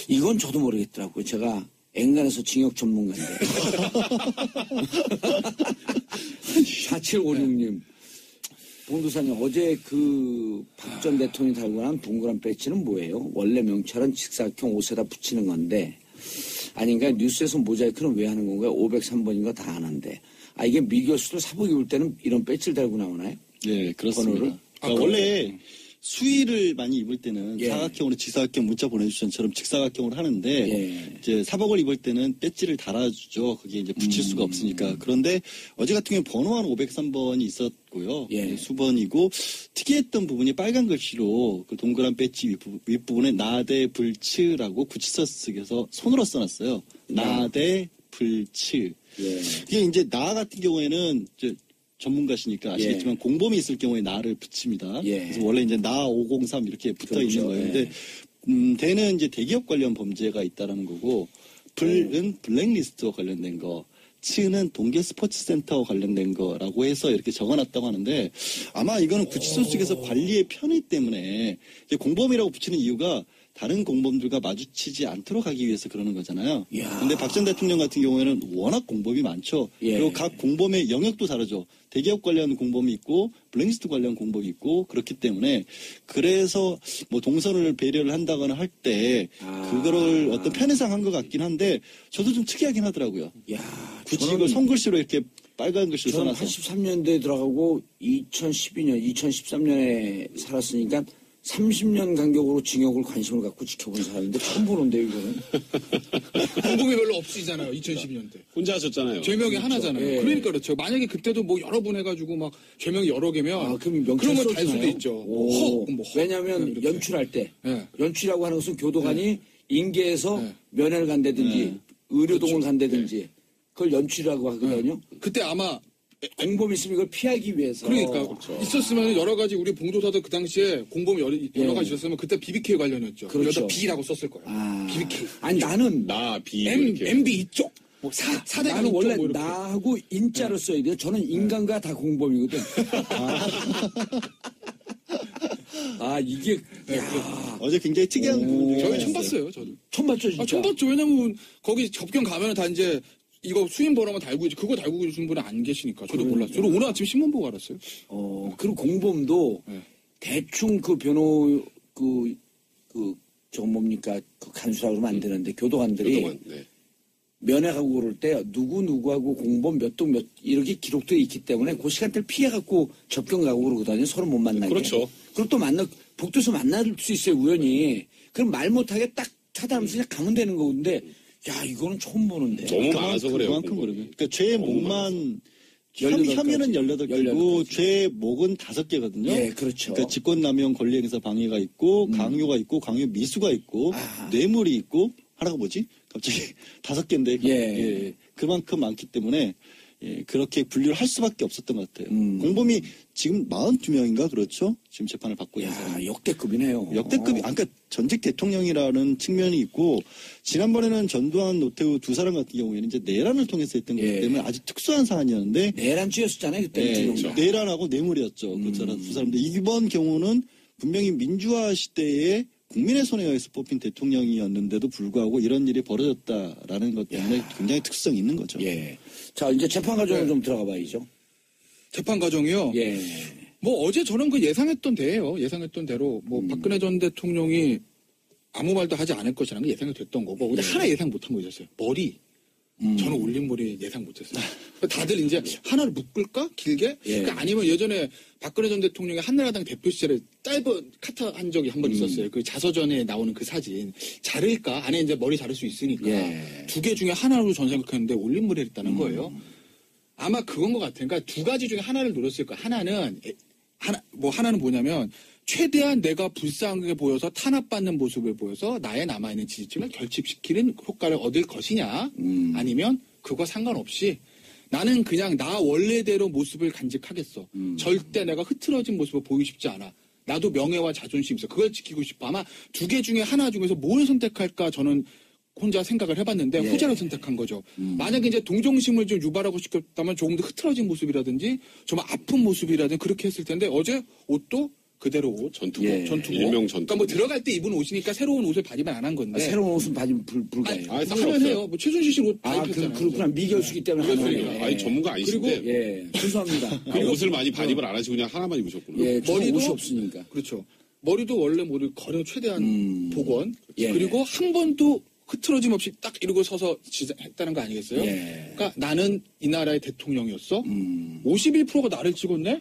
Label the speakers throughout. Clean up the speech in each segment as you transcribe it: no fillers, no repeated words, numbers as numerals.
Speaker 1: 이건 저도 모르겠더라고요. 제가 앵간에서 징역 전문가인데. 4756님. 봉도사님, 어제 그 박 전 대통령이 달고 난 동그란 배지는 뭐예요? 원래 명찰은 직사각형 옷에다 붙이는 건데, 아닌가? 뉴스에서 모자이크는 왜 하는 건가요? 503번인가 다 아는데. 아, 이게 미교수도 사복 입을 때는 이런 배지를 달고 나오나요?
Speaker 2: 네, 그렇습니다.
Speaker 1: 번호를?
Speaker 2: 그러니까 원래 수의를 많이 입을 때는
Speaker 1: 예.
Speaker 2: 사각형으로 지사각형 문자 보내주신 것처럼 직사각형으로 하는데
Speaker 1: 예.
Speaker 2: 이제 사복을 입을 때는 배지를 달아주죠. 그게 이제 붙일 수가 없으니까. 그런데 어제 같은 경우에 번호한 503번이 있었고요.
Speaker 1: 예.
Speaker 2: 수번이고 특이했던 부분이 빨간 글씨로 그 동그란 배지 윗부분에 나대 불츠라고 구치서 쓰기에서 손으로 써놨어요. 나대 불츠.
Speaker 1: 예.
Speaker 2: 이게 이제 나 같은 경우에는 이제 전문가시니까 아시겠지만 공범이 있을 경우에 나를 붙입니다.
Speaker 1: 예.
Speaker 2: 그래서 원래 이제 나 503 이렇게 붙어
Speaker 1: 그렇죠.
Speaker 2: 있는 거예요.
Speaker 1: 예.
Speaker 2: 근데 대는 이제 대기업 관련 범죄가 있다라는 거고 불은 블랙리스트와 관련된 거, 치는 동계 스포츠센터 관련된 거라고 해서 이렇게 적어놨다고 하는데 아마 이거는 구치소 측에서 관리의 편의 때문에 이제 공범이라고 붙이는 이유가 다른 공범들과 마주치지 않도록 하기 위해서 그러는 거잖아요. 그런데 박 전 대통령 같은 경우에는 워낙 공범이 많죠.
Speaker 1: 예.
Speaker 2: 그리고 각 공범의 영역도 다르죠. 대기업 관련 공범이 있고 블랙리스트 관련 공범이 있고 그렇기 때문에 그래서 뭐 동선을 배려를 한다거나 할 때 그거를 어떤 편의상 한 것 같긴 한데 저도 좀 특이하긴 하더라고요.
Speaker 1: 야,
Speaker 2: 굳이 이걸 손글씨로 이렇게 빨간 글씨로
Speaker 1: 저는
Speaker 2: 써놔서.
Speaker 1: 83년대에 들어가고 2012년, 2013년에 살았으니까 30년 간격으로 징역을 관심을 갖고 지켜본 사람인데 처음 보는데요, 이거는.
Speaker 3: 공범이 별로 없으시잖아요, 2012년대.
Speaker 4: 혼자 하셨잖아요.
Speaker 3: 죄명이 하나잖아요.
Speaker 1: 예.
Speaker 3: 그러니까 그렇죠. 만약에 그때도 뭐 여러 분 해가지고 막 죄명이 여러 개면
Speaker 1: 아, 그럼 명찰
Speaker 3: 그러면 달 수도
Speaker 1: 써주나요?
Speaker 3: 있죠.
Speaker 1: 오.
Speaker 3: 뭐
Speaker 1: 왜냐하면
Speaker 3: 이렇게.
Speaker 1: 연출할 때
Speaker 3: 예.
Speaker 1: 연출이라고 하는 것은 교도관이 인계에서
Speaker 3: 네.
Speaker 1: 면회를 간다든지 의료동을
Speaker 3: 그렇죠.
Speaker 1: 간다든지 그걸 연출이라고 하거든요.
Speaker 3: 그때 아마
Speaker 1: 공범이 있으면 이걸 피하기 위해서.
Speaker 3: 그러니까
Speaker 1: 그렇죠.
Speaker 3: 있었으면 여러 가지 우리 봉도사도 그 당시에 공범이 여러 가지 있었으면 그때 BBK 관련이었죠.
Speaker 1: 그렇죠.
Speaker 3: 여기다 B라고 썼을 거예요.
Speaker 1: 아.
Speaker 3: BBK.
Speaker 1: 아니 나는
Speaker 4: 나, 비,
Speaker 3: M,
Speaker 4: 이렇게.
Speaker 3: MB 이쪽. 뭐 사대가
Speaker 1: 나는
Speaker 3: 이쪽
Speaker 1: 원래
Speaker 3: 뭐 이렇게.
Speaker 1: 나하고 인자를 써야 돼요. 저는 인간과 다 공범이거든. 아 이게 야,
Speaker 2: 어제 굉장히 특이한 부분이
Speaker 3: 저희 처음 봤어요, 저도.
Speaker 1: 처음 봤죠 진짜.
Speaker 3: 처음 봤죠. 왜냐면 거기 접견 가면은 다 이제 이거 수임 번호만 달고 있지 그거 달고 계신 분이 안 계시니까 저도 몰랐어요. 저도 오늘 아침 신문 보고 알았어요.
Speaker 1: 그리고 공범도
Speaker 3: 네.
Speaker 1: 대충 그 변호 저 뭡니까 그 간수라고 그러면 안 되는데 교도관들이
Speaker 4: 그동안, 네.
Speaker 1: 면회하고 그럴 때 누구하고 공범 몇 동 몇 이렇게 기록들이 있기 때문에 그 시간대를 피해갖고 접견 가고 그러거든요. 서로 못 만나게.
Speaker 4: 그렇죠.
Speaker 1: 그리고 또 복도에서 만날 수 있어요 우연히. 그럼 말 못하게 딱 차단하면서 그냥 가면 되는 거근데 야 이거는 처음 보는데.
Speaker 4: 너무 많아서 그래요.
Speaker 2: 그만큼 그러면. 그러니까 죄 목만
Speaker 1: 18
Speaker 2: 혐의는 18개고
Speaker 1: 18
Speaker 2: 죄 목은 5개거든요.
Speaker 1: 예, 그렇죠.
Speaker 2: 그러니까 직권남용 권리행사 방해가 있고 강요가 있고 강요 미수가 있고 뇌물이 있고 하나가 뭐지? 갑자기 5개인데
Speaker 1: 예.
Speaker 2: 그만큼 많기 때문에 그렇게 분류를 할 수밖에 없었던 것 같아요. 공범이 지금 42명인가 그렇죠? 지금 재판을 받고 있는 사람이.
Speaker 1: 야 역대급이네요.
Speaker 2: 역대급이, 그러니까 전직 대통령이라는 측면이 있고, 지난번에는 전두환, 노태우 두 사람 같은 경우에는 이제 내란을 통해서 했던 거기 때문에 아주 특수한 사안이었는데,
Speaker 1: 내란죄였었잖아요 그때.
Speaker 2: 내란하고 뇌물이었죠. 그 두 사람들. 이번 경우는 분명히 민주화 시대에 국민의 손에 의해서 뽑힌 대통령이었는데도 불구하고 이런 일이 벌어졌다라는 것 때문에 굉장히 특수성이 있는 거죠.
Speaker 1: 예. 자 이제 재판 과정으로 좀 들어가 봐야죠.
Speaker 3: 재판 과정이요.
Speaker 1: 예.
Speaker 3: 뭐 어제 저는 그 예상했던 대로 뭐 박근혜 전 대통령이 아무 말도 하지 않을 것이라는 게 예상이 됐던 거고 근데 하나 예상 못한 거 있었어요. 머리. 저는 올린 머리 예상 못했어요. 다들 이제 하나를 묶을까 길게? 그러니까 아니면 예전에 박근혜 전 대통령이 한나라당 대표 시절에 짧은 카트 한 적이 한 번 있었어요. 그 자서전에 나오는 그 사진 자를까? 안에 이제 머리 자를 수 있으니까 두 개 중에 하나로 전 생각했는데 올린 머리를 했다는 거예요. 아마 그건 것 같아요. 그러니까 두 가지 중에 하나를 노렸을 거예요. 하나는 뭐냐면 최대한 내가 불쌍하게 보여서 탄압받는 모습을 보여서 나의 남아있는 지지층을 결집시키는 효과를 얻을 것이냐 아니면 그거 상관없이 나는 그냥 나 원래대로 모습을 간직하겠어. 절대 내가 흐트러진 모습을 보이고 싶지 않아. 나도 명예와 자존심 있어. 그걸 지키고 싶어. 아마 두 개 중에 하나 중에서 뭘 선택할까 저는 혼자 생각을 해봤는데 후자를 선택한 거죠. 만약에 이제 동정심을 좀 유발하고 싶었다면 조금 더 흐트러진 모습이라든지 좀 아픈 모습이라든지 그렇게 했을 텐데 어제 옷도 그대로 옷.
Speaker 4: 전투복.
Speaker 1: 예.
Speaker 3: 전투복.
Speaker 4: 일명 전투복.
Speaker 3: 그러니까 뭐 들어갈 때 입은 옷이니까 새로운 옷을 받으면 안 한 건데.
Speaker 1: 새로운 옷은 바지면 불가해요.
Speaker 4: 아니,
Speaker 3: 하면
Speaker 4: 상관없어요.
Speaker 3: 해요. 뭐 최순실 씨옷 다 입혔잖아요.
Speaker 1: 그렇구나. 미결수기 때문에 하는
Speaker 4: 그러니까.
Speaker 1: 거예요.
Speaker 4: 아니, 전문가 아니신데.
Speaker 1: 예, 죄송합니다.
Speaker 4: 아, 옷을 많이 반입을 안 하시고 그냥 하나만 입으셨구나.
Speaker 1: 예, 저는
Speaker 3: 머리도
Speaker 1: 옷이 없으니까.
Speaker 3: 그렇죠. 머리도 원래 머리 가령 최대한 복원.
Speaker 1: 예.
Speaker 3: 그리고 한 번도 흐트러짐 없이 딱 이러고 서서 했다는 거 아니겠어요?
Speaker 1: 예.
Speaker 3: 그러니까 나는 이 나라의 대통령이었어. 51%가 나를 찍었네.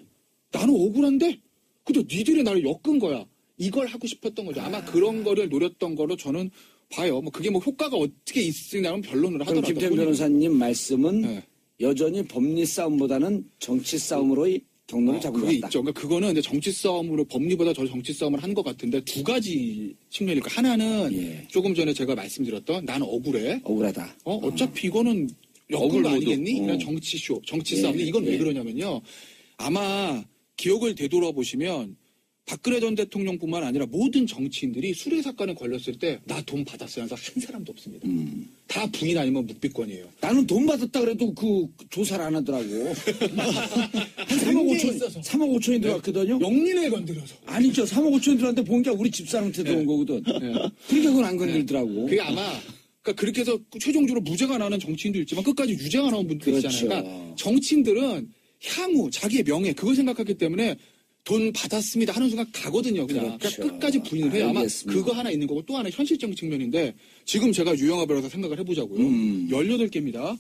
Speaker 3: 나는 억울한데. 근데 니들이 나를 엮은 거야. 이걸 하고 싶었던 거죠. 아마 그런 거를 노렸던 거로 저는 봐요. 뭐 그게 뭐 효과가 어떻게 있으냐면 변론을
Speaker 1: 그럼
Speaker 3: 하더라도.
Speaker 1: 김태현 변호사님 말씀은
Speaker 3: 네.
Speaker 1: 여전히 법리 싸움보다는 정치 싸움으로의 경로를 잡은 것
Speaker 3: 그게
Speaker 1: 같다.
Speaker 3: 있죠. 그러니까 그거는 이제 정치 싸움으로 법리보다 저 정치 싸움을 한 것 같은데 두 가지 측면일 까 하나는
Speaker 1: 예.
Speaker 3: 조금 전에 제가 말씀드렸던 나는 억울해.
Speaker 1: 억울하다.
Speaker 3: 어차피 이거는 엮은
Speaker 1: 억울
Speaker 3: 거
Speaker 1: 모드.
Speaker 3: 아니겠니? 이런 정치쇼, 정치
Speaker 1: 예,
Speaker 3: 싸움인데 이건
Speaker 1: 예.
Speaker 3: 왜 그러냐면요. 아마 기억을 되돌아보시면 박근혜 전 대통령뿐만 아니라 모든 정치인들이 수뢰 사건에 걸렸을 때 나 돈 받았어요. 하는 사람 한 사람도 없습니다. 다 부인 아니면 묵비권이에요.
Speaker 1: 나는 돈 받았다 그래도 그 조사를 안 하더라고. 한 3억 5천, 3억 5천이 들어왔거든요.
Speaker 3: 영린을 건드려서.
Speaker 1: 아니죠. 3억 5천이 들어왔는데 본 게 우리 집사람한테 들어온 거거든. 그러니까 그건 안 건들더라고.
Speaker 3: 그게 아마 그러니까 그렇게 해서 최종적으로 무죄가 나는 정치인도 있지만 끝까지 유죄가 나온 분들이
Speaker 1: 그렇죠.
Speaker 3: 있잖아요. 그러니까 정치인들은 향후 자기의 명예 그걸 생각하기 때문에 돈 받았습니다 하는 순간 가거든요. 그냥
Speaker 1: 그렇죠.
Speaker 3: 그러니까 끝까지 부인을 해요. 아마
Speaker 1: 알겠습니다.
Speaker 3: 그거 하나 있는 거고 또 하나 현실적인 측면인데 지금 제가 유영하 변호사 생각을 해보자고요. 18개입니다.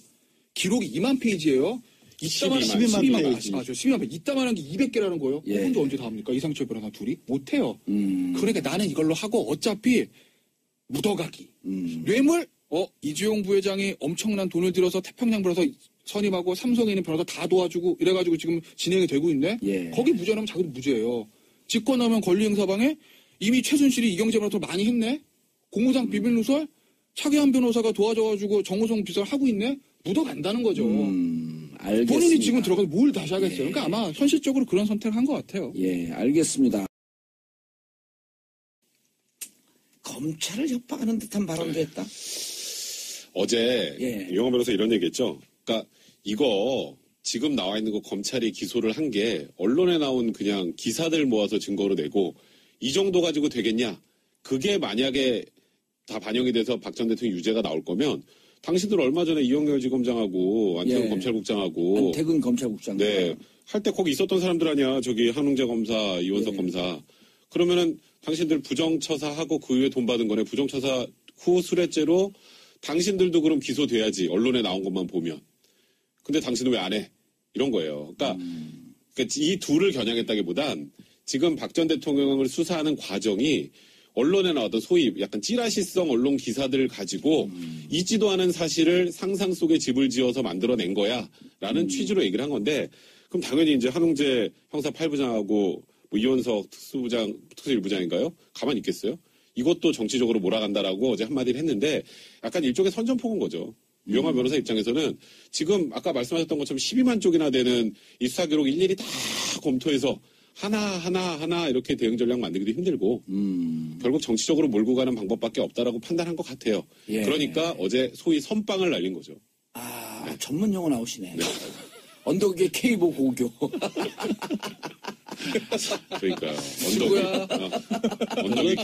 Speaker 3: 기록이 2만 페이지예요.
Speaker 2: 12만 페이지.
Speaker 3: 맞아요. 12만 페이지. 이따만한 게 200개라는 거예요.
Speaker 1: 예.
Speaker 3: 그분도 언제 다 합니까? 이상철 변호사 둘이? 못해요. 그러니까 나는 이걸로 하고 어차피 묻어가기. 뇌물? 이주용 부회장이 엄청난 돈을 들여서 태평양 변호사 선임하고 삼성에 있는 변호사 다 도와주고 이래가지고 지금 진행이 되고 있네.
Speaker 1: 예.
Speaker 3: 거기 무죄라면 자기도 무죄예요. 직권하면 권리행사방해 이미 최순실이 이경재 변호사 많이 했네. 공무상 비밀누설 차기한 변호사가 도와줘가지고 정호성 비서를 하고 있네. 묻어간다는 거죠.
Speaker 1: 알겠습니다.
Speaker 3: 본인이 지금 들어가서 뭘 다시 하겠어요. 그러니까 아마 현실적으로 그런 선택을 한 것 같아요.
Speaker 1: 예, 알겠습니다. 검찰을 협박하는 듯한 발언도 했다.
Speaker 4: 어제
Speaker 1: 예.
Speaker 4: 유영하 변호사 이런 얘기했죠. 그러니까 이거 지금 나와 있는 거 검찰이 기소를 한 게 언론에 나온 그냥 기사들 모아서 증거로 내고 이 정도 가지고 되겠냐? 그게 만약에 다 반영이 돼서 박 전 대통령 유죄가 나올 거면 당신들 얼마 전에 이영렬 지검장하고 안태근
Speaker 1: 예.
Speaker 4: 검찰국장하고
Speaker 1: 안태근 검찰국장.
Speaker 4: 네. 할 때 거기 있었던 사람들 아니야. 저기 한웅재 검사, 이원석
Speaker 1: 예.
Speaker 4: 검사. 그러면은 당신들 부정처사하고 그 이후에 돈 받은 거네. 부정처사 후 수뢰죄로 당신들도 그럼 기소돼야지. 언론에 나온 것만 보면. 근데 당신은 왜 안 해? 이런 거예요. 그러니까 이 둘을 겨냥했다기보단 지금 박 전 대통령을 수사하는 과정이 언론에 나왔던 소위 약간 찌라시성 언론 기사들을 가지고 있지도 않은 사실을 상상 속에 집을 지어서 만들어낸 거야. 라는 취지로 얘기를 한 건데 그럼 당연히 이제 한웅재 형사 8부장하고 뭐 이원석 특수부장, 특수1부장인가요? 가만히 있겠어요? 이것도 정치적으로 몰아간다라고 어제 한마디를 했는데 약간 일종의 선전포고인 거죠. 유영하 변호사 입장에서는 지금 아까 말씀하셨던 것처럼 12만 쪽이나 되는 이 수사 기록 일일이 다 검토해서 하나 이렇게 대응 전략 만들기도 힘들고 결국 정치적으로 몰고 가는 방법밖에 없다라고 판단한 것 같아요.
Speaker 1: 예.
Speaker 4: 그러니까 어제 소위 선빵을 날린 거죠.
Speaker 1: 아, 전문 용어 나오시네. 언덕의 K보 고교.
Speaker 4: 그러니까요.
Speaker 3: 친구야.
Speaker 4: 언덕이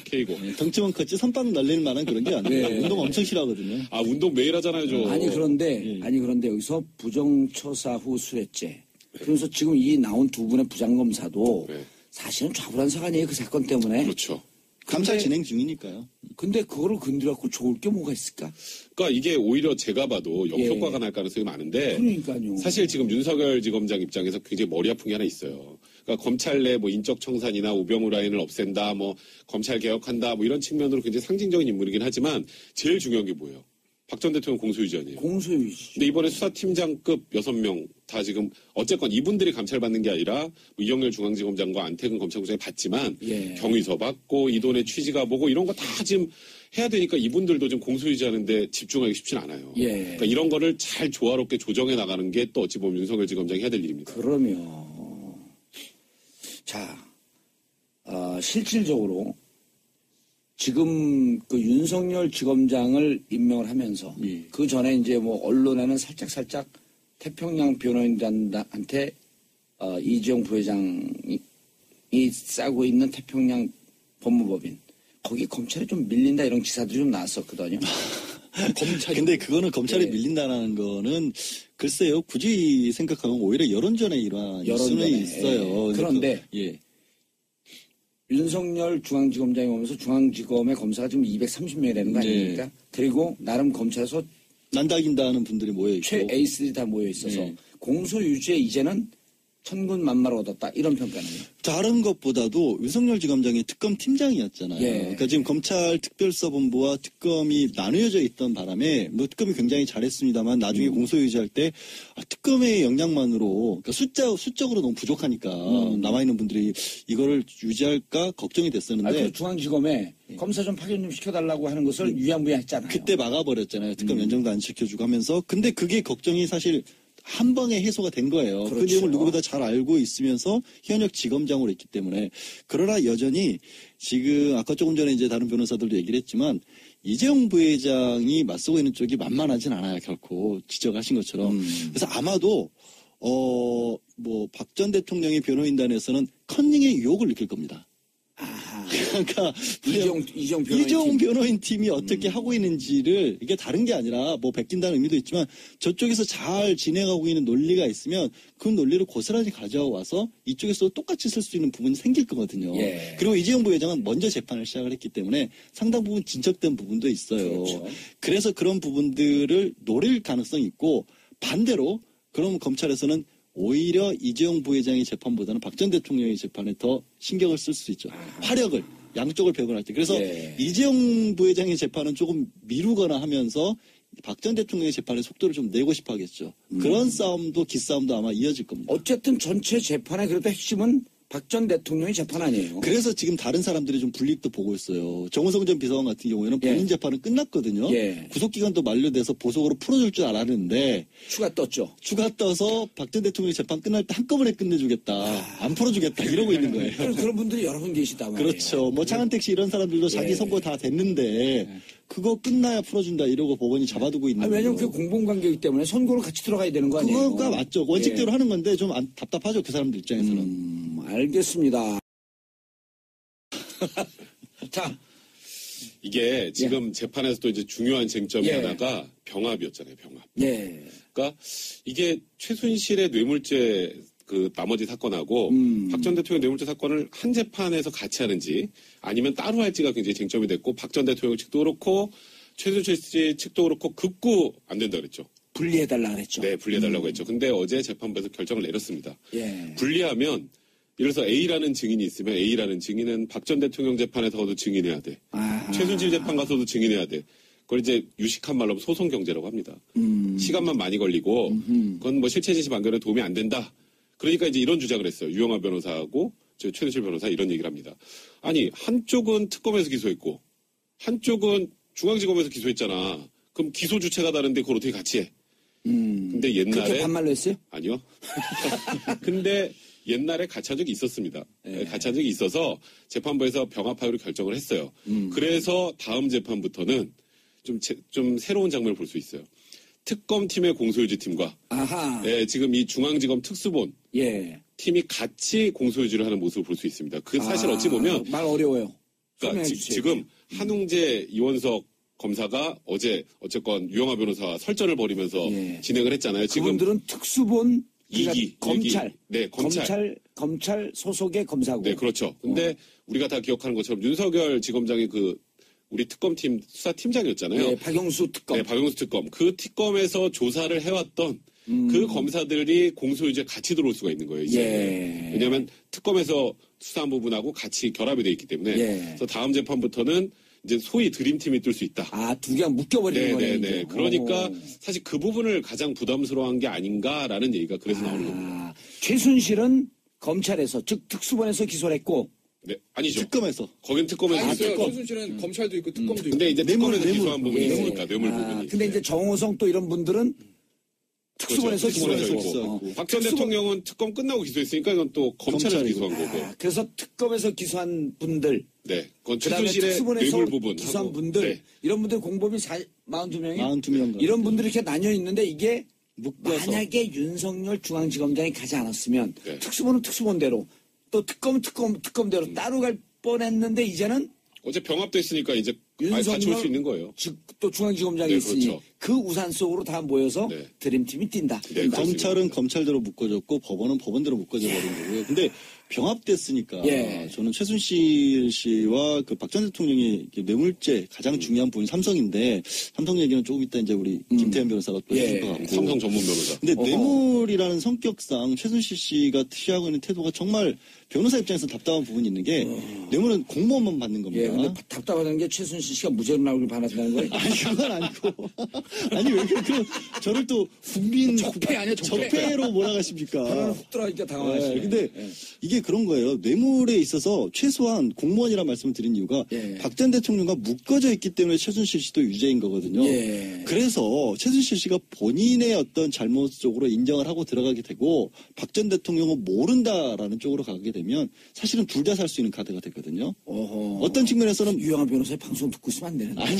Speaker 4: K고.
Speaker 2: 덩치만 컸지 선빵 날릴 만한 그런 게 아니에요.
Speaker 1: 네.
Speaker 2: 운동 엄청 싫어하거든요.
Speaker 4: 아, 운동 매일 하잖아요, 저.
Speaker 1: 아니 그런데 여기서 부정처사 후 수뢰죄. 그래서 지금 이 나온 두 분의 부장검사도
Speaker 4: 네.
Speaker 1: 사실은 좌불안석 아니에요 그 사건 때문에.
Speaker 4: 그렇죠.
Speaker 2: 감사
Speaker 1: 근데-
Speaker 2: 진행 중이니까요.
Speaker 1: 근데 그거를 건드려갖고 좋을 게 뭐가 있을까?
Speaker 4: 그러니까 이게 오히려 제가 봐도 역효과가
Speaker 1: 예.
Speaker 4: 날 가능성이 많은데
Speaker 1: 그러니까요.
Speaker 4: 사실 지금 윤석열 지검장 입장에서 굉장히 머리 아픈 게 하나 있어요. 그러니까 검찰 내 뭐 인적 청산이나 우병우 라인을 없앤다, 뭐 검찰 개혁한다, 뭐 이런 측면으로 굉장히 상징적인 인물이긴 하지만 제일 중요한 게 뭐예요? 박 전 대통령 공소유지 아니에요.
Speaker 1: 공소유지.
Speaker 4: 근데 이번에 수사팀장급 6명 다 지금 어쨌건 이분들이 감찰받는 게 아니라 뭐 이영렬 중앙지검장과 안태근 검찰국장이 받지만
Speaker 1: 예.
Speaker 4: 경위서 받고 이 돈의 취지가 뭐고 이런 거 다 지금 해야 되니까 이분들도 지금 공소유지 하는데 집중하기 쉽진 않아요.
Speaker 1: 예.
Speaker 4: 그러니까 이런 거를 잘 조화롭게 조정해 나가는 게 또 어찌 보면 윤석열 지검장이 해야 될 일입니다.
Speaker 1: 그러면 자 실질적으로 지금 그 윤석열 지검장을 임명을 하면서
Speaker 2: 예.
Speaker 1: 그 전에 이제 뭐 언론에는 살짝 태평양 변호인단한테 이재용 부회장이 싸고 있는 태평양 법무법인 거기 검찰이 좀 밀린다 이런 기사들이 좀 나왔었거든요.
Speaker 2: 근데 그거는 검찰이
Speaker 1: 예.
Speaker 2: 밀린다는 거는 글쎄요. 굳이 생각하면 오히려 여론전의 일환일
Speaker 1: 여론전에,
Speaker 2: 수는 있어요.
Speaker 1: 예. 그런데
Speaker 2: 예.
Speaker 1: 윤석열 중앙지검장이 오면서 중앙지검의 검사가 지금 230명이 되는 거 아닙니까?
Speaker 2: 네.
Speaker 1: 그리고 나름 검찰에서
Speaker 2: 난다긴다 하는 분들이 모여있고.
Speaker 1: 최에이스들이 다 모여 있어서
Speaker 2: 네.
Speaker 1: 공소 유지에 이제는 천군만마를 얻었다 이런 평가는.
Speaker 2: 다른 것보다도 윤석열 지검장이 특검 팀장이었잖아요.
Speaker 1: 예.
Speaker 2: 그러니까 지금 검찰 특별수사본부와 특검이 나누어져 있던 바람에 뭐 특검이 굉장히 잘했습니다만 나중에 공소유지할 때 특검의 역량만으로 그러니까 수적으로 너무 부족하니까 남아있는 분들이 이거를 유지할까 걱정이 됐었는데
Speaker 1: 그 중앙지검에 검사 좀 파견 좀 시켜달라고 하는 것을 유야무야했잖아요.
Speaker 2: 그때 막아버렸잖아요. 특검 연정도 안 시켜주고 하면서. 근데 그게 걱정이 사실 한 방에 해소가 된 거예요.
Speaker 1: 그렇죠.
Speaker 2: 그 내용을 누구보다 잘 알고 있으면서 현역 지검장으로 있기 때문에. 그러나 여전히 지금 아까 조금 전에 이제 다른 변호사들도 얘기를 했지만 이재용 부회장이 맞서고 있는 쪽이 만만하진 않아요. 결코 지적하신 것처럼. 그래서 아마도 뭐 박 전 대통령의 변호인단에서는 컨닝의 유혹을 느낄 겁니다.
Speaker 1: 아하.
Speaker 2: 그러니까
Speaker 1: 이재용
Speaker 2: 변호인 팀이 어떻게 하고 있는지를 이게 다른 게 아니라 뭐 베낀다는 의미도 있지만 저쪽에서 잘 진행하고 있는 논리가 있으면 그 논리를 고스란히 가져와서 이쪽에서 똑같이 쓸 수 있는 부분이 생길 거거든요.
Speaker 1: 예.
Speaker 2: 그리고 이재용 부회장은 먼저 재판을 시작을 했기 때문에 상당 부분 진척된 부분도 있어요.
Speaker 1: 그렇죠.
Speaker 2: 그래서 그런 부분들을 노릴 가능성이 있고 반대로 그럼 검찰에서는 오히려 이재용 부회장의 재판보다는 박 전 대통령의 재판에 더 신경을 쓸 수 있죠. 화력을 양쪽을 배분할 때. 그래서
Speaker 1: 예.
Speaker 2: 이재용 부회장의 재판은 조금 미루거나 하면서 박 전 대통령의 재판의 속도를 좀 내고 싶어 하겠죠. 그런 싸움도 기싸움도 아마 이어질 겁니다.
Speaker 1: 어쨌든 전체 재판의 그래도 핵심은 박 전 대통령의 재판 아니에요.
Speaker 2: 그래서 지금 다른 사람들이 좀 불이익도 보고 있어요. 정호성 전 비서관 같은 경우에는 본인
Speaker 1: 예.
Speaker 2: 재판은 끝났거든요.
Speaker 1: 예.
Speaker 2: 구속기간도 만료돼서 보석으로 풀어줄 줄 알았는데
Speaker 1: 추가 떴죠.
Speaker 2: 추가 떠서 박 전 대통령 재판 끝날 때 한꺼번에 끝내주겠다. 안 풀어주겠다. 이러고 있는 거예요.
Speaker 1: 그런 분들이 여러 분 계시단 말이에요.
Speaker 2: 그렇죠. 뭐 장한택 씨 이런 사람들도 자기
Speaker 1: 예.
Speaker 2: 선고 다 됐는데 그거 끝나야 풀어준다 이러고 법원이 잡아두고 있는 거예요.
Speaker 1: 왜냐면 그게 공범관계이기 때문에 선고로 같이 들어가야 되는 거 아니에요.
Speaker 2: 그거가 맞죠. 원칙대로 하는 건데 좀 답답하죠. 그 사람들 입장에서는.
Speaker 1: 알겠습니다. 자,
Speaker 4: 이게 지금 재판에서 또 이제 중요한 쟁점이
Speaker 1: 예.
Speaker 4: 하나가 병합이었잖아요. 병합.
Speaker 1: 예.
Speaker 4: 그러니까 이게 최순실의 뇌물죄 그 나머지 사건하고 박 전 대통령 뇌물죄 사건을 한 재판에서 같이 하는지 아니면 따로 할지가 굉장히 쟁점이 됐고 박 전 대통령 측도 그렇고 최순실 씨 측도 그렇고 극구 안 된다 그랬죠.
Speaker 1: 분리해달라 그랬죠.
Speaker 4: 네, 분리해달라고 했죠. 근데 어제 재판부에서 결정을 내렸습니다.
Speaker 1: 예.
Speaker 4: 분리하면 이래서 A라는 증인이 있으면 A라는 증인은 박 전 대통령 재판에서도 증인해야 돼.
Speaker 1: 아하.
Speaker 4: 최순실 재판 가서도 증인해야 돼. 그걸 이제 유식한 말로 하면 소송 경제라고 합니다. 시간만 많이 걸리고 그건 뭐 실체 진실 판결에 도움이 안 된다. 그러니까 이제 이런 주장을 했어요. 유영하 변호사하고 최순실 변호사 이런 얘기를 합니다. 아니 한쪽은 특검에서 기소했고 한쪽은 중앙지검에서 기소했잖아. 그럼 기소 주체가 다른데 그걸 어떻게 같이 해? 근데
Speaker 1: 그렇게
Speaker 4: 옛날에
Speaker 1: 반말로 했어요?
Speaker 4: 아니요. 근데 옛날에 같이 한 적이 있었습니다.
Speaker 1: 네.
Speaker 4: 같이 한 적이 있어서 재판부에서 병합하기로 결정을 했어요. 그래서 다음 재판부터는 좀 새로운 장면을 볼 수 있어요. 특검팀의 공소유지팀과
Speaker 1: 아하.
Speaker 4: 지금 이 중앙지검 특수본
Speaker 1: 예.
Speaker 4: 팀이 같이 공소유지를 하는 모습을 볼 수 있습니다. 그 사실 어찌 보면
Speaker 1: 말 어려워요.
Speaker 4: 그러니까
Speaker 1: 설명해 주세요.
Speaker 4: 지금 한웅재 이원석 검사가 어제 어쨌건 유영하 변호사 설전을 벌이면서
Speaker 1: 예.
Speaker 4: 진행을 했잖아요. 지금
Speaker 1: 그분들은 특수본 그러니까
Speaker 4: 이기,
Speaker 1: 검찰.
Speaker 4: 이기. 네,
Speaker 1: 검찰 소속의 검사고.
Speaker 4: 네, 그렇죠. 근데 우리가 다 기억하는 것처럼 윤석열 지검장이 우리 특검팀 수사팀장이었잖아요.
Speaker 1: 예, 박영수 특검.
Speaker 4: 네, 박영수 특검. 그 특검에서 조사를 해왔던 그 검사들이 공소유지에 같이 들어올 수가 있는 거예요. 이제.
Speaker 1: 예.
Speaker 4: 왜냐하면 특검에서 수사한 부분하고 같이 결합이 돼 있기 때문에.
Speaker 1: 예.
Speaker 4: 그래서 다음 재판부터는 이제 소위 드림팀이 뜰 수 있다.
Speaker 1: 아, 두 개가 묶여버리는 거네요.
Speaker 4: 네네네.
Speaker 1: 이제.
Speaker 4: 그러니까
Speaker 1: 오.
Speaker 4: 사실 그 부분을 가장 부담스러워한 게 아닌가라는 얘기가 그래서 나오는 겁니다.
Speaker 1: 최순실은 검찰에서 즉 특수본에서 기소를 했고
Speaker 4: 네, 아니죠.
Speaker 2: 특검에서.
Speaker 4: 거긴 특검에서
Speaker 3: 다 있어요.
Speaker 4: 있었고.
Speaker 3: 최순실은 검찰도 있고 특검도 있고.
Speaker 4: 근데 이제 특검에서
Speaker 2: 뇌물.
Speaker 4: 기소한 부분이
Speaker 1: 예.
Speaker 4: 있으니까 뇌물 부분이.
Speaker 1: 근데 이제 정호성 또 이런 분들은 특수본에서
Speaker 4: 그렇죠. 특수본에서
Speaker 1: 기소했고.
Speaker 4: 있고. 박 전 대통령은 특검 끝나고 기소했으니까 이건 또 검찰에서
Speaker 2: 검찰이고.
Speaker 4: 기소한 거고.
Speaker 1: 그래서 특검에서 기소한 분들,
Speaker 4: 네. 그건
Speaker 1: 그다음에
Speaker 4: 최순실의
Speaker 1: 특수본에서
Speaker 4: 뇌물 부분.
Speaker 1: 기소한
Speaker 4: 하고.
Speaker 1: 분들,
Speaker 4: 네.
Speaker 1: 이런 분들 공범이 42명이
Speaker 2: 42명.
Speaker 1: 이런 분들이 이렇게 나뉘어 있는데 이게
Speaker 2: 묶여서.
Speaker 1: 만약에 윤석열 중앙지검장이 가지 않았으면
Speaker 4: 네.
Speaker 1: 특수본은 특수본대로 또 특검대로 따로 갈 뻔했는데 이제는
Speaker 4: 어제 병합됐으니까 이제 아예
Speaker 1: 윤석열
Speaker 4: 같이 올 수 있는 거예요.
Speaker 1: 또 중앙지검장이
Speaker 4: 네,
Speaker 1: 있으니
Speaker 4: 그렇죠.
Speaker 1: 그 우산 속으로 다 모여서
Speaker 4: 네.
Speaker 1: 드림팀이 뛴다.
Speaker 4: 네,
Speaker 2: 검찰은 검찰대로 묶어졌고 법원은 법원대로 묶어져 버린 거고요. 근데 병합됐으니까
Speaker 1: 예.
Speaker 2: 저는 최순실 씨와 그 박 전 대통령이 뇌물죄 가장 중요한 부분이 삼성인데 삼성 얘기는 조금 이따 이제 우리 김태현 변호사가 또 해줄 것 같고.
Speaker 4: 삼성 전문 변호사.
Speaker 2: 근데
Speaker 1: 어허.
Speaker 2: 뇌물이라는 성격상 최순실 씨가 취하고 있는 태도가 정말 변호사 입장에서 답답한 부분이 있는 게 뇌물은 공무원만 받는 겁니다.
Speaker 1: 예, 근데 답답하다는 게 최순실 씨가 무죄로 나오길 바란다는 거예요.
Speaker 2: 아니 그건 아니고 아니 왜 그럼 저를 또 국민
Speaker 3: 적폐 아니야, 적폐.
Speaker 2: 로 몰아가십니까?
Speaker 1: 저는 훅 들어가니까 당황하시네.
Speaker 2: 네, 근데
Speaker 1: 예.
Speaker 2: 이게 그런 거예요. 뇌물에 있어서 최소한 공무원이라는 말씀을 드린 이유가
Speaker 1: 예.
Speaker 2: 박 전 대통령과 묶어져 있기 때문에 최순실 씨도 유죄인 거거든요.
Speaker 1: 예.
Speaker 2: 그래서 최순실 씨가 본인의 어떤 잘못 쪽으로 인정을 하고 들어가게 되고 박 전 대통령은 모른다라는 쪽으로 가게 되면 사실은 둘 다 살 수 있는 카드가 되거든요.
Speaker 1: 어허.
Speaker 2: 어떤 측면에서는
Speaker 1: 유영한 변호사의 방송 듣고 있으면 안 되는데.
Speaker 2: 아니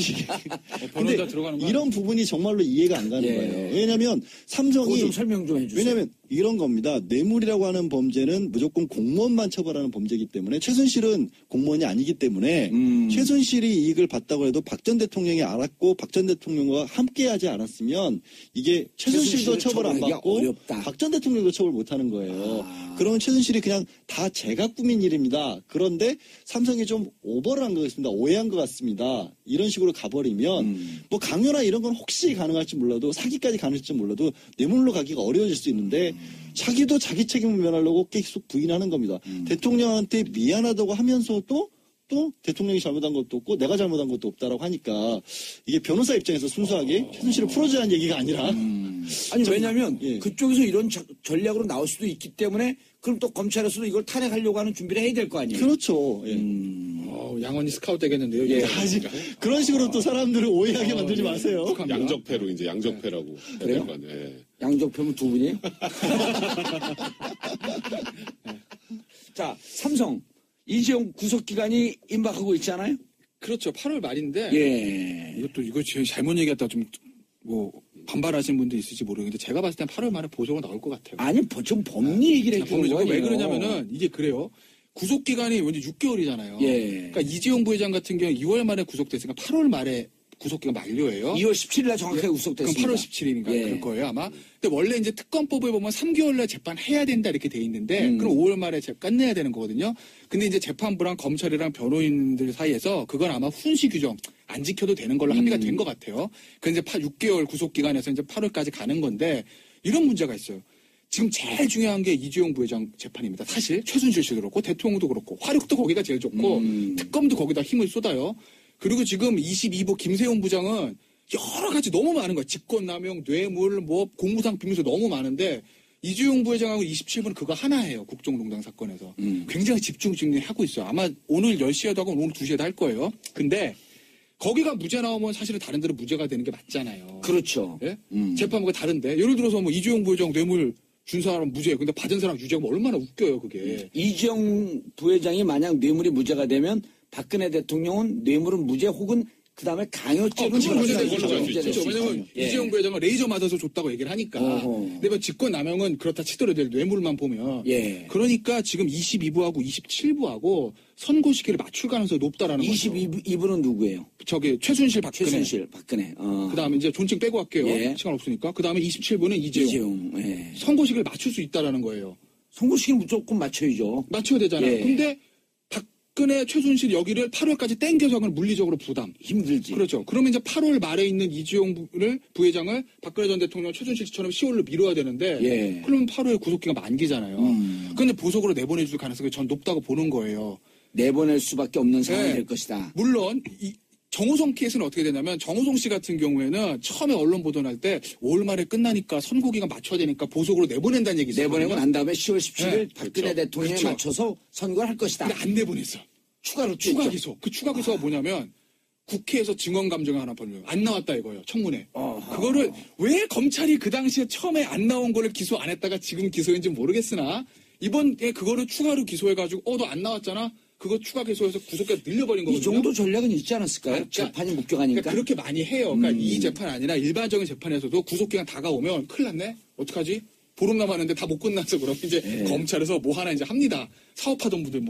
Speaker 3: 변호사 들어가는 거
Speaker 2: 이런 부분이 정말로 이해가 안 가는
Speaker 1: 예.
Speaker 2: 거예요. 왜냐하면
Speaker 1: 그거
Speaker 2: 삼성이
Speaker 1: 좀 설명 좀 해주세요.
Speaker 2: 왜냐하면 이런 겁니다. 뇌물이라고 하는 범죄는 무조건 공무원만 처벌하는 범죄이기 때문에 최순실은 공무원이 아니기 때문에 최순실이 이익을 봤다고 해도 박 전 대통령이 알았고 박 전 대통령과 함께하지 않았으면 이게 최순실도
Speaker 1: 최순실을
Speaker 2: 처벌 안
Speaker 1: 처벌하기가
Speaker 2: 받고
Speaker 1: 어렵다.
Speaker 2: 박 전 대통령도 처벌 못하는 거예요.
Speaker 1: 아.
Speaker 2: 그러면 최순실이 그냥 다 제가 꾸민 일입니다. 그런데 삼성이 좀 오버를 한 것 같습니다. 오해한 것 같습니다. 이런 식으로 가버리면 뭐 강요나 이런 건 혹시 가능할지 몰라도 사기까지 가능할지 몰라도 뇌물로 가기가 어려워질 수 있는데 자기도 자기 책임을 면하려고 계속 부인하는 겁니다. 대통령한테 미안하다고 하면서도 또 대통령이 잘못한 것도 없고 내가 잘못한 것도 없다라고 하니까 이게 변호사 입장에서 순수하게 최순실을 풀어주자는 얘기가 아니라
Speaker 1: 아니 왜냐하면
Speaker 2: 예.
Speaker 1: 그쪽에서 이런 전략으로 나올 수도 있기 때문에 그럼 또 검찰에서도 이걸 탄핵하려고 하는 준비를 해야 될 거 아니에요.
Speaker 2: 그렇죠. 예.
Speaker 3: 양원이 스카우트 되겠는데요.
Speaker 1: 예.
Speaker 2: 아직 그런 식으로 또 사람들을 오해하게 만들지 마세요.
Speaker 3: 축하합니다.
Speaker 4: 양적패로 이제 양적패라고 해야
Speaker 1: 그래요?
Speaker 4: 될 거 아니에요. 예.
Speaker 1: 양적표면 두 분이에요? 자, 삼성 이재용 구속기간이 임박하고 있잖아요.
Speaker 3: 그렇죠. 8월 말인데
Speaker 1: 예.
Speaker 3: 이거 잘못 얘기했다 좀 뭐 반발하시는 분도 있을지 모르겠는데 제가 봤을 땐 8월 말에 보석으로 나올 것 같아요.
Speaker 1: 아니, 지금 법리 얘기를 해주는
Speaker 3: 법리적으로
Speaker 1: 거예요.
Speaker 3: 왜 그러냐면은 이게 그래요. 구속 기간이 왠지 6개월이잖아요.
Speaker 1: 예.
Speaker 3: 그러니까 이재용 부회장 같은 경우 2월 말에 구속됐으니까 8월 말에 구속기간 만료예요.
Speaker 1: 2월 17일 날 정확하게
Speaker 3: 그럼
Speaker 1: 구속됐습니다.
Speaker 3: 8월 17일인가
Speaker 1: 예.
Speaker 3: 그럴 거예요 아마. 근데 원래 이제 특검법에 보면 3개월 내 재판해야 된다 이렇게 돼 있는데 그럼 5월 말에 끝내야 되는 거거든요. 근데 이제 재판부랑 검찰이랑 변호인들 사이에서 그건 아마 훈시 규정 안 지켜도 되는 걸로 합의가 된 것 같아요. 그래서 이제 6개월 구속 기간에서 이제 8월까지 가는 건데 이런 문제가 있어요. 지금 제일 중요한 게 이재용 부회장 재판입니다. 사실 최순실 씨도 그렇고 대통령도 그렇고 화력도 거기가 제일 좋고 특검도 거기다 힘을 쏟아요. 그리고 지금 22부 김세용 부장은 여러 가지 너무 많은 거야. 직권남용, 뇌물, 뭐 공무상 비밀서 너무 많은데 이재용 부회장하고 27부는 그거 하나예요. 국정농단 사건에서. 굉장히 집중 하고 있어요. 아마 오늘 10시에도 하고 오늘 2시에도 할 거예요. 근데 거기가 무죄 나오면 사실은 다른 데로 무죄가 되는 게 맞잖아요.
Speaker 1: 그렇죠.
Speaker 3: 예? 재판부가 다른데 예를 들어서 뭐 이재용 부회장 뇌물 준 사람 무죄. 근데 받은 사람 유죄가 얼마나 웃겨요, 그게.
Speaker 1: 이재용 부회장이 만약 뇌물이 무죄가 되면 박근혜 대통령은 뇌물은 무죄 혹은 그 다음에 강요죄로
Speaker 3: 그건
Speaker 1: 무죄가
Speaker 3: 문제될 수
Speaker 1: 있죠.
Speaker 3: 있죠.
Speaker 1: 문제될 수
Speaker 3: 그렇죠. 왜냐면
Speaker 1: 있죠. 예.
Speaker 3: 이재용 부회장은 레이저 맞아서 줬다고 얘기를 하니까.
Speaker 1: 어허.
Speaker 3: 근데 뭐 직권남용은 그렇다 치더라도 뇌물만 보면.
Speaker 1: 예.
Speaker 3: 그러니까 지금 22부하고 27부하고 선고 시기를 맞출 가능성이 높다라는 거죠.
Speaker 1: 22부는 누구예요?
Speaker 3: 저기 최순실, 박근혜.
Speaker 1: 최순실, 박근혜.
Speaker 3: 그다음에 이제 존칭 빼고 할게요.
Speaker 1: 예.
Speaker 3: 시간 없으니까. 그다음에 27부는 이재용.
Speaker 1: 이재용. 예.
Speaker 3: 선고 시기를 맞출 수 있다라는 거예요.
Speaker 1: 선고시기는 무조건 맞춰야죠.
Speaker 3: 맞춰야 되잖아요.
Speaker 1: 예.
Speaker 3: 근데 박근혜, 최순실 여기를 8월까지 땡겨서 그건 물리적으로 부담.
Speaker 1: 힘들지.
Speaker 3: 그렇죠. 그러면 이제 8월 말에 있는 이재용 부회장을 박근혜 전 대통령 최순실 씨처럼 10월로 미뤄야 되는데
Speaker 1: 예.
Speaker 3: 그러면 8월에 구속기가 만기잖아요. 그런데 보석으로 내보내줄 가능성이 전 높다고 보는 거예요.
Speaker 1: 내보낼 수밖에 없는 상황이
Speaker 3: 네.
Speaker 1: 될 것이다.
Speaker 3: 물론 이 정호성 케이스는 어떻게 되냐면 정호성 씨 같은 경우에는 처음에 언론 보도할 때 5월 말에 끝나니까 선고기간 맞춰야 되니까 보석으로 내보낸다는 얘기 있었거든요.
Speaker 1: 내보내고 난 다음에 10월 17일
Speaker 3: 네.
Speaker 1: 박근혜 대통령에
Speaker 3: 그렇죠.
Speaker 1: 맞춰서 선거를 할 것이다.
Speaker 3: 근데 안 내보냈어.
Speaker 1: 추가로
Speaker 3: 추가
Speaker 1: 또
Speaker 3: 기소. 그 추가 기소가 뭐냐면 국회에서 증언 감정을 하나 벌려요. 안 나왔다 이거예요. 청문회.
Speaker 1: 어허.
Speaker 3: 그거를 왜 검찰이 그 당시에 처음에 안 나온 거를 기소 안 했다가 지금 기소했는지 모르겠으나 이번에 그거를 추가로 기소해가지고 너 안 나왔잖아. 그거 추가 기소해서 구속까지 늘려버린 거거든요.
Speaker 1: 이 정도 전략은 있지 않았을까요?
Speaker 3: 그러니까-
Speaker 1: 재판이 목격하니까.
Speaker 3: 그러니까 그렇게 많이 해요. 그러니까 이 재판 아니라 일반적인 재판에서도 구속기간 다가오면 큰일 났네. 어떡하지? 보름 남았는데 다 못 끝났어. 그럼 이제
Speaker 1: 예.
Speaker 3: 검찰에서 뭐 하나 이제 합니다. 사업하던 분들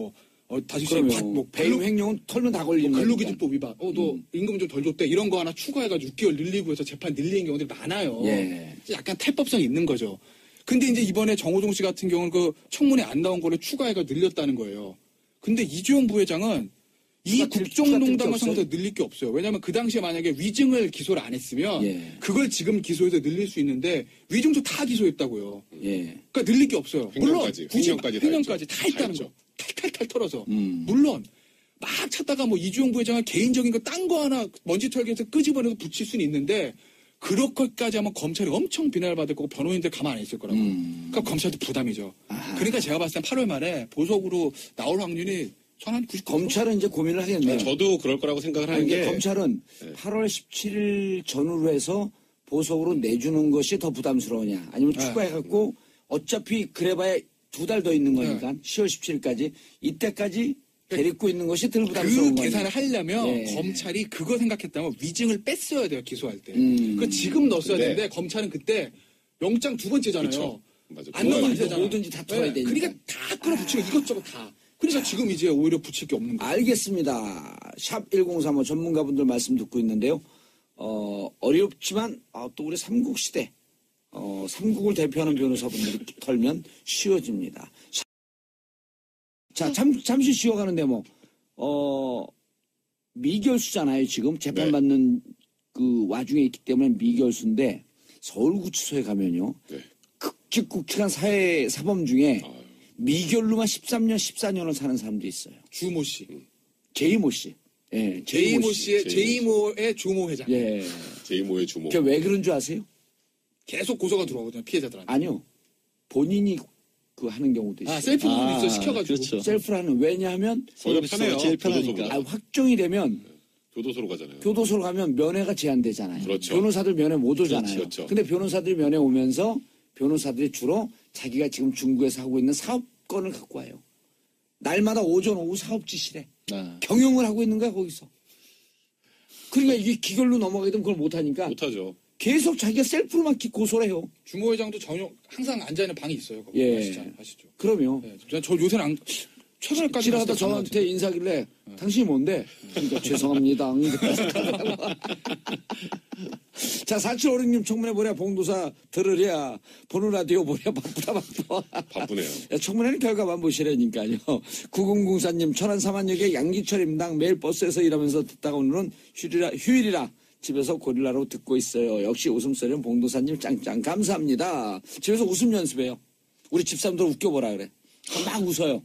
Speaker 3: 다시
Speaker 1: 그러면 배임 횡령은 털면 다 걸리는 거니까.
Speaker 3: 근로기준법 위반. 너 임금 좀 덜 줬대. 이런 거 하나 추가해가지고 6개월 늘리고 해서 재판 늘리는 경우들이 많아요.
Speaker 1: 예.
Speaker 3: 약간 탈법성이 있는 거죠. 근데 이제 이번에 정호종 씨 같은 경우는 그 청문회 안 나온 거를 추가해가 늘렸다는 거예요. 근데 이주영 부회장은 이
Speaker 1: 추가 될
Speaker 3: 국정농단과
Speaker 1: 게
Speaker 3: 상황에서 늘릴 게 없어요. 왜냐하면 그 당시에 만약에 위증을 기소를 안 했으면
Speaker 1: 예.
Speaker 3: 그걸 지금 기소해서 늘릴 수 있는데 위증도 다 기소했다고요.
Speaker 1: 예.
Speaker 3: 그러니까 늘릴 게 없어요.
Speaker 4: 횡령까지, 횡령까지 다
Speaker 3: 횡령까지 다
Speaker 4: 했죠.
Speaker 3: 했다는 거. 탈탈탈 털어서. 물론 막 찾다가 뭐 이주영 부회장은 개인적인 거 딴 거 하나 먼지 털기해서 끄집어내서 붙일 수는 있는데 그렇게까지 하면 검찰이 엄청 비난을 받을 거고 변호인들 가만 안 있을 거라고. 그러니까 검찰도 부담이죠. 그러니까 제가 봤을 땐 8월 말에 보석으로 나올 확률이 한 90%.
Speaker 1: 검찰은 이제 고민을 하겠네요.
Speaker 4: 저도 그럴 거라고 생각을 하는
Speaker 1: 아니,
Speaker 4: 게
Speaker 1: 검찰은 8월 17일 전후로 해서 보석으로 내주는 것이 더 부담스러우냐 아니면 추가해갖고 어차피 그래봐야 2달 더 있는 거니까 10월 17일까지 이때까지 데리고 있는 것이 덜 부담스러운
Speaker 3: 그
Speaker 1: 거예요.
Speaker 3: 계산을 하려면
Speaker 1: 예.
Speaker 3: 검찰이 그거 생각했다면 위증을 뺐어야 돼요, 기소할 때. 그 지금 넣었어야
Speaker 4: 근데-
Speaker 3: 되는데 검찰은 그때 영장 2번째잖아요.
Speaker 4: 그쵸. 맞아.
Speaker 3: 안 넣으면 안
Speaker 1: 이거
Speaker 3: 되잖아.
Speaker 1: 뭐든지 다 털어야 되니까.
Speaker 3: 그러니까 다 끌어붙이고 이것저것 다. 그러니까 지금 이제 오히려 붙일 게 없는 거예요.
Speaker 1: 알겠습니다. 샵 1035 전문가분들 말씀 듣고 있는데요. 어렵지만 또 우리 삼국시대 삼국을 대표하는 변호사분들이 털면 쉬워집니다. 자, 잠시 쉬어가는데 미결수잖아요. 지금 재판받는 그 와중에 있기 때문에 미결수인데 서울구치소에 가면요.
Speaker 4: 네.
Speaker 1: 굵직굵직한 사범 중에 미결로만 13년, 14년을 사는 사람도 있어요.
Speaker 3: 주모 씨.
Speaker 1: 제이모 씨. 예,
Speaker 3: 제이모 씨의
Speaker 4: 제이모
Speaker 3: 제이모의 주모 회장.
Speaker 1: 예.
Speaker 4: 제이모의 주모.
Speaker 1: 그게 왜 그런 줄 아세요?
Speaker 3: 계속 고소가 들어오거든요, 피해자들한테.
Speaker 1: 아니요. 본인이 그 하는 경우도 있어요.
Speaker 3: 셀프 있어 시켜가지고.
Speaker 2: 그렇죠.
Speaker 1: 셀프를 하는. 왜냐하면
Speaker 4: 편해요.
Speaker 2: 제일
Speaker 4: 교도소보다.
Speaker 2: 편하니까.
Speaker 1: 확정이 되면
Speaker 4: 교도소로 가잖아요.
Speaker 1: 교도소로 가면 면회가 제한되잖아요.
Speaker 4: 그렇죠.
Speaker 1: 변호사들 면회 못 오잖아요.
Speaker 4: 그렇죠.
Speaker 1: 근데 변호사들이 면회 오면서 변호사들이 주로 자기가 지금 중구에서 하고 있는 사업건을 갖고 와요. 날마다 오전 오후 사업 지시래. 경영을 하고 있는 거야 거기서. 그러니까 이게 기결로 넘어가게 되면 그걸 못하니까
Speaker 4: 못하죠.
Speaker 1: 계속 자기가 셀프로만 고소를 해요.
Speaker 3: 주모 회장도 항상 앉아있는 방이 있어요. 거기.
Speaker 1: 예.
Speaker 3: 아시죠?
Speaker 1: 그럼요.
Speaker 3: 네. 저 요새는 최근까지
Speaker 1: 지나가다 저한테 인사길래 당신이 뭔데? 그러니까 죄송합니다. 자, 4756님 청문회 보랴 봉도사 들으랴 보는 라디오 보랴 바쁘다.
Speaker 4: 바쁘네요.
Speaker 1: 청문회는 결과만 보시라니까요. 9004님 천안 사만역의 양기철 임당 매일 버스에서 일하면서 듣다가 오늘은 휴일이라 집에서 고릴라로 듣고 있어요. 역시 웃음소리는 봉도사님 짱짱 감사합니다. 집에서 웃음 연습해요. 우리 집사람들 웃겨보라 그래. 막 웃어요.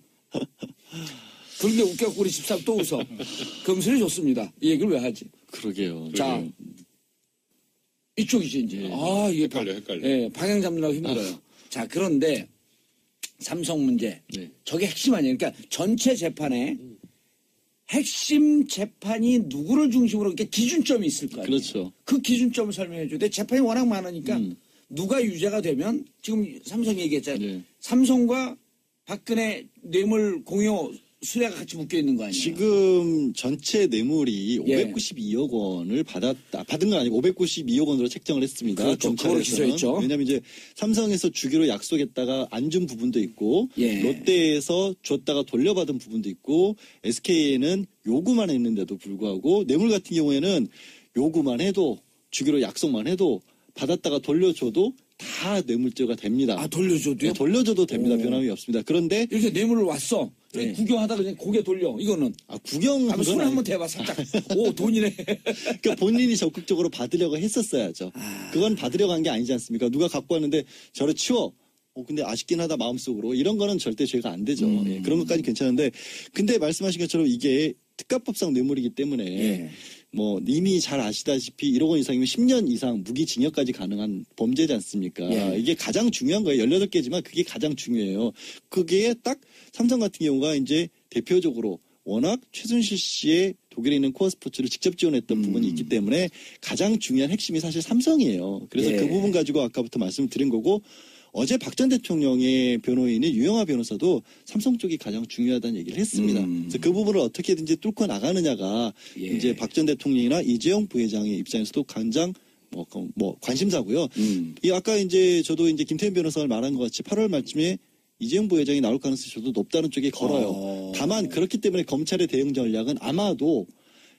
Speaker 1: 그런데 웃겨갖고 우리 집사람 또 웃어. 금슬이 좋습니다. 이 얘기를 왜 하지?
Speaker 2: 그러게요.
Speaker 1: 자, 이쪽이지 이제. 이게
Speaker 4: 헷갈려.
Speaker 1: 예, 방향 잡느라고 힘들어요. 자, 그런데 삼성 문제.
Speaker 2: 네.
Speaker 1: 저게 핵심 아니에요. 그러니까 전체 재판에 핵심 재판이 누구를 중심으로 이렇게 기준점이 있을 거 아니에요.
Speaker 2: 그렇죠.
Speaker 1: 그 기준점을 설명해 줘야 돼. 재판이 워낙 많으니까 누가 유죄가 되면 지금 삼성 얘기했잖아요.
Speaker 2: 네.
Speaker 1: 삼성과 박근혜 뇌물 공여 수뢰가 같이 묶여 있는 거 아니에요?
Speaker 2: 지금 전체 뇌물이
Speaker 1: 예.
Speaker 2: 592억 원을 받은 건 아니고 592억 원으로 책정을 했습니다.
Speaker 1: 그렇죠. 그걸
Speaker 2: 검찰에서는.
Speaker 1: 기소했죠.
Speaker 2: 왜냐하면 이제 삼성에서 주기로 약속했다가 안 준 부분도 있고
Speaker 1: 예.
Speaker 2: 롯데에서 줬다가 돌려받은 부분도 있고 SK에는 요구만 했는데도 불구하고 뇌물 같은 경우에는 요구만 해도 주기로 약속만 해도 받았다가 돌려줘도 다 뇌물죄가 됩니다.
Speaker 1: 돌려줘도요?
Speaker 2: 네, 돌려줘도 됩니다. 변함이 없습니다. 그런데
Speaker 1: 이렇게 뇌물을 왔어.
Speaker 2: 네.
Speaker 1: 구경하다가 그냥 고개 돌려. 이거는.
Speaker 2: 구경
Speaker 1: 한번 손 한번 대봐, 살짝. 오, 돈이네.
Speaker 2: 그러니까 본인이 적극적으로 받으려고 했었어야죠. 그건 받으려고 한 게 아니지 않습니까? 누가 갖고 왔는데 저를 치워. 근데 아쉽긴 하다 마음속으로. 이런 거는 절대 죄가 안 되죠. 예, 그런 것까지 괜찮은데 근데 말씀하신 것처럼 이게 특가법상 뇌물이기 때문에
Speaker 1: 예.
Speaker 2: 뭐 이미 잘 아시다시피 1억 원 이상이면 10년 이상 무기징역까지 가능한 범죄지 않습니까?
Speaker 1: 예.
Speaker 2: 이게 가장 중요한 거예요. 18개지만 그게 가장 중요해요. 그게 딱 삼성 같은 경우가 이제 대표적으로 워낙 최순실 씨의 독일에 있는 코어스포츠를 직접 지원했던 부분이 있기 때문에 가장 중요한 핵심이 사실 삼성이에요. 그래서
Speaker 1: 예.
Speaker 2: 그 부분 가지고 아까부터 말씀을 드린 거고 어제 박 전 대통령의 변호인인 유영하 변호사도 삼성 쪽이 가장 중요하다는 얘기를 했습니다. 그래서 그 부분을 어떻게든지 뚫고 나가느냐가
Speaker 1: 예.
Speaker 2: 이제 박 전 대통령이나 이재용 부회장의 입장에서도 가장 관심사고요. 이 아까 이제 저도 이제 김태현 변호사가 말한 것 같이 8월 말쯤에 이재용 부회장이 나올 가능성이 저도 높다는 쪽에 걸어요. 다만 그렇기 때문에 검찰의 대응 전략은 아마도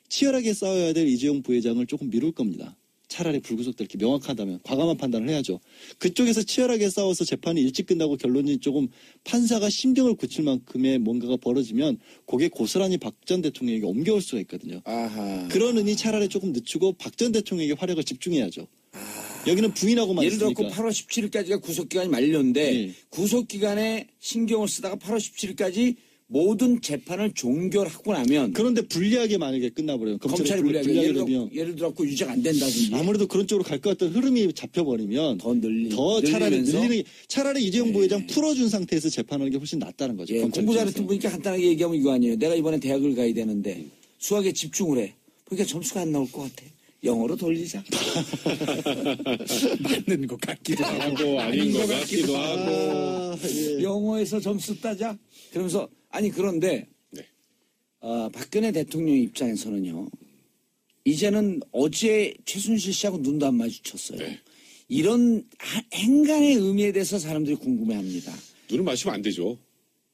Speaker 2: 치열하게 싸워야 될 이재용 부회장을 조금 미룰 겁니다. 차라리 불구속될 게 명확하다면 과감한 판단을 해야죠. 그쪽에서 치열하게 싸워서 재판이 일찍 끝나고 결론이 조금 판사가 심경을 굳힐 만큼의 뭔가가 벌어지면 그게 고스란히 박 전 대통령에게 옮겨올 수가 있거든요.
Speaker 1: 아하.
Speaker 2: 그러느니 차라리 조금 늦추고 박 전 대통령에게 활약을 집중해야죠. 여기는 부인하고만
Speaker 1: 예를 들어
Speaker 2: 있으니까.
Speaker 1: 8월 17일까지가 구속기간이 만료인데
Speaker 2: 네.
Speaker 1: 구속기간에 신경을 쓰다가 8월 17일까지 모든 재판을 종결하고 나면
Speaker 2: 그런데 불리하게 만약에 끝나버려요.
Speaker 1: 검찰이 불리하게 예를 들어 유죄가 안 된다든지
Speaker 2: 아무래도 그런 쪽으로 갈 것 같던 흐름이 잡혀버리면
Speaker 1: 더
Speaker 2: 차라리
Speaker 1: 늘리면서?
Speaker 2: 늘리는 게 차라리 이재용 부회장 풀어준 상태에서 재판하는 게 훨씬 낫다는 거죠.
Speaker 1: 예,
Speaker 2: 검찰
Speaker 1: 공부
Speaker 2: 입장에서.
Speaker 1: 잘했던 분이니까 간단하게 얘기하면 이거 아니에요. 내가 이번에 대학을 가야 되는데 수학에 집중을 해. 그러니까 점수가 안 나올 것 같아. 영어로 돌리자.
Speaker 3: 맞는 것 같기도 하고
Speaker 4: 하고 아닌 것 같기도 하고.
Speaker 2: 아, 예.
Speaker 1: 영어에서 점수 따자. 그러면서 아니 그런데
Speaker 4: 네.
Speaker 1: 박근혜 대통령 입장에서는요. 이제는 어제 최순실 씨하고 눈도 안 마주쳤어요.
Speaker 4: 네.
Speaker 1: 이런 행간의 의미에 대해서 사람들이 궁금해합니다.
Speaker 4: 눈을 마주치면 안 되죠.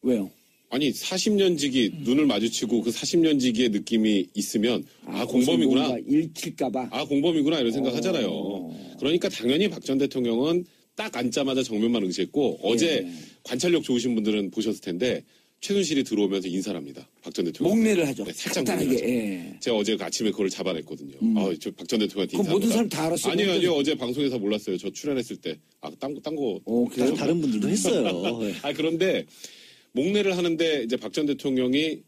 Speaker 1: 왜요?
Speaker 4: 아니 40년 지기 눈을 마주치고 그 40년 지기의 느낌이 있으면 공범이구나.
Speaker 1: 뭔가 읽힐까봐.
Speaker 4: 공범이구나 이런 생각하잖아요. 그러니까 당연히 박 전 대통령은 딱 앉자마자 정면만 응시했고 어제 관찰력 좋으신 분들은 보셨을 텐데 최순실이 들어오면서 인사를 합니다. 박 전 대통령.
Speaker 1: 목례를 하죠.
Speaker 4: 네, 살짝
Speaker 1: 간단하게.
Speaker 4: 목례를 하죠.
Speaker 1: 예.
Speaker 4: 제가 어제 그 아침에 그걸 잡아냈거든요. 저 박 전 대통령한테
Speaker 1: 그럼 모든
Speaker 4: 인사합니다.
Speaker 1: 사람 다 알았어요.
Speaker 4: 아니요. 어제 방송에서 몰랐어요. 저 출연했을 때. 딴 거.
Speaker 1: 그래요?
Speaker 2: 다른 분들도 했어요. 네.
Speaker 4: 그런데 목례를 하는데 이제 박 전 대통령이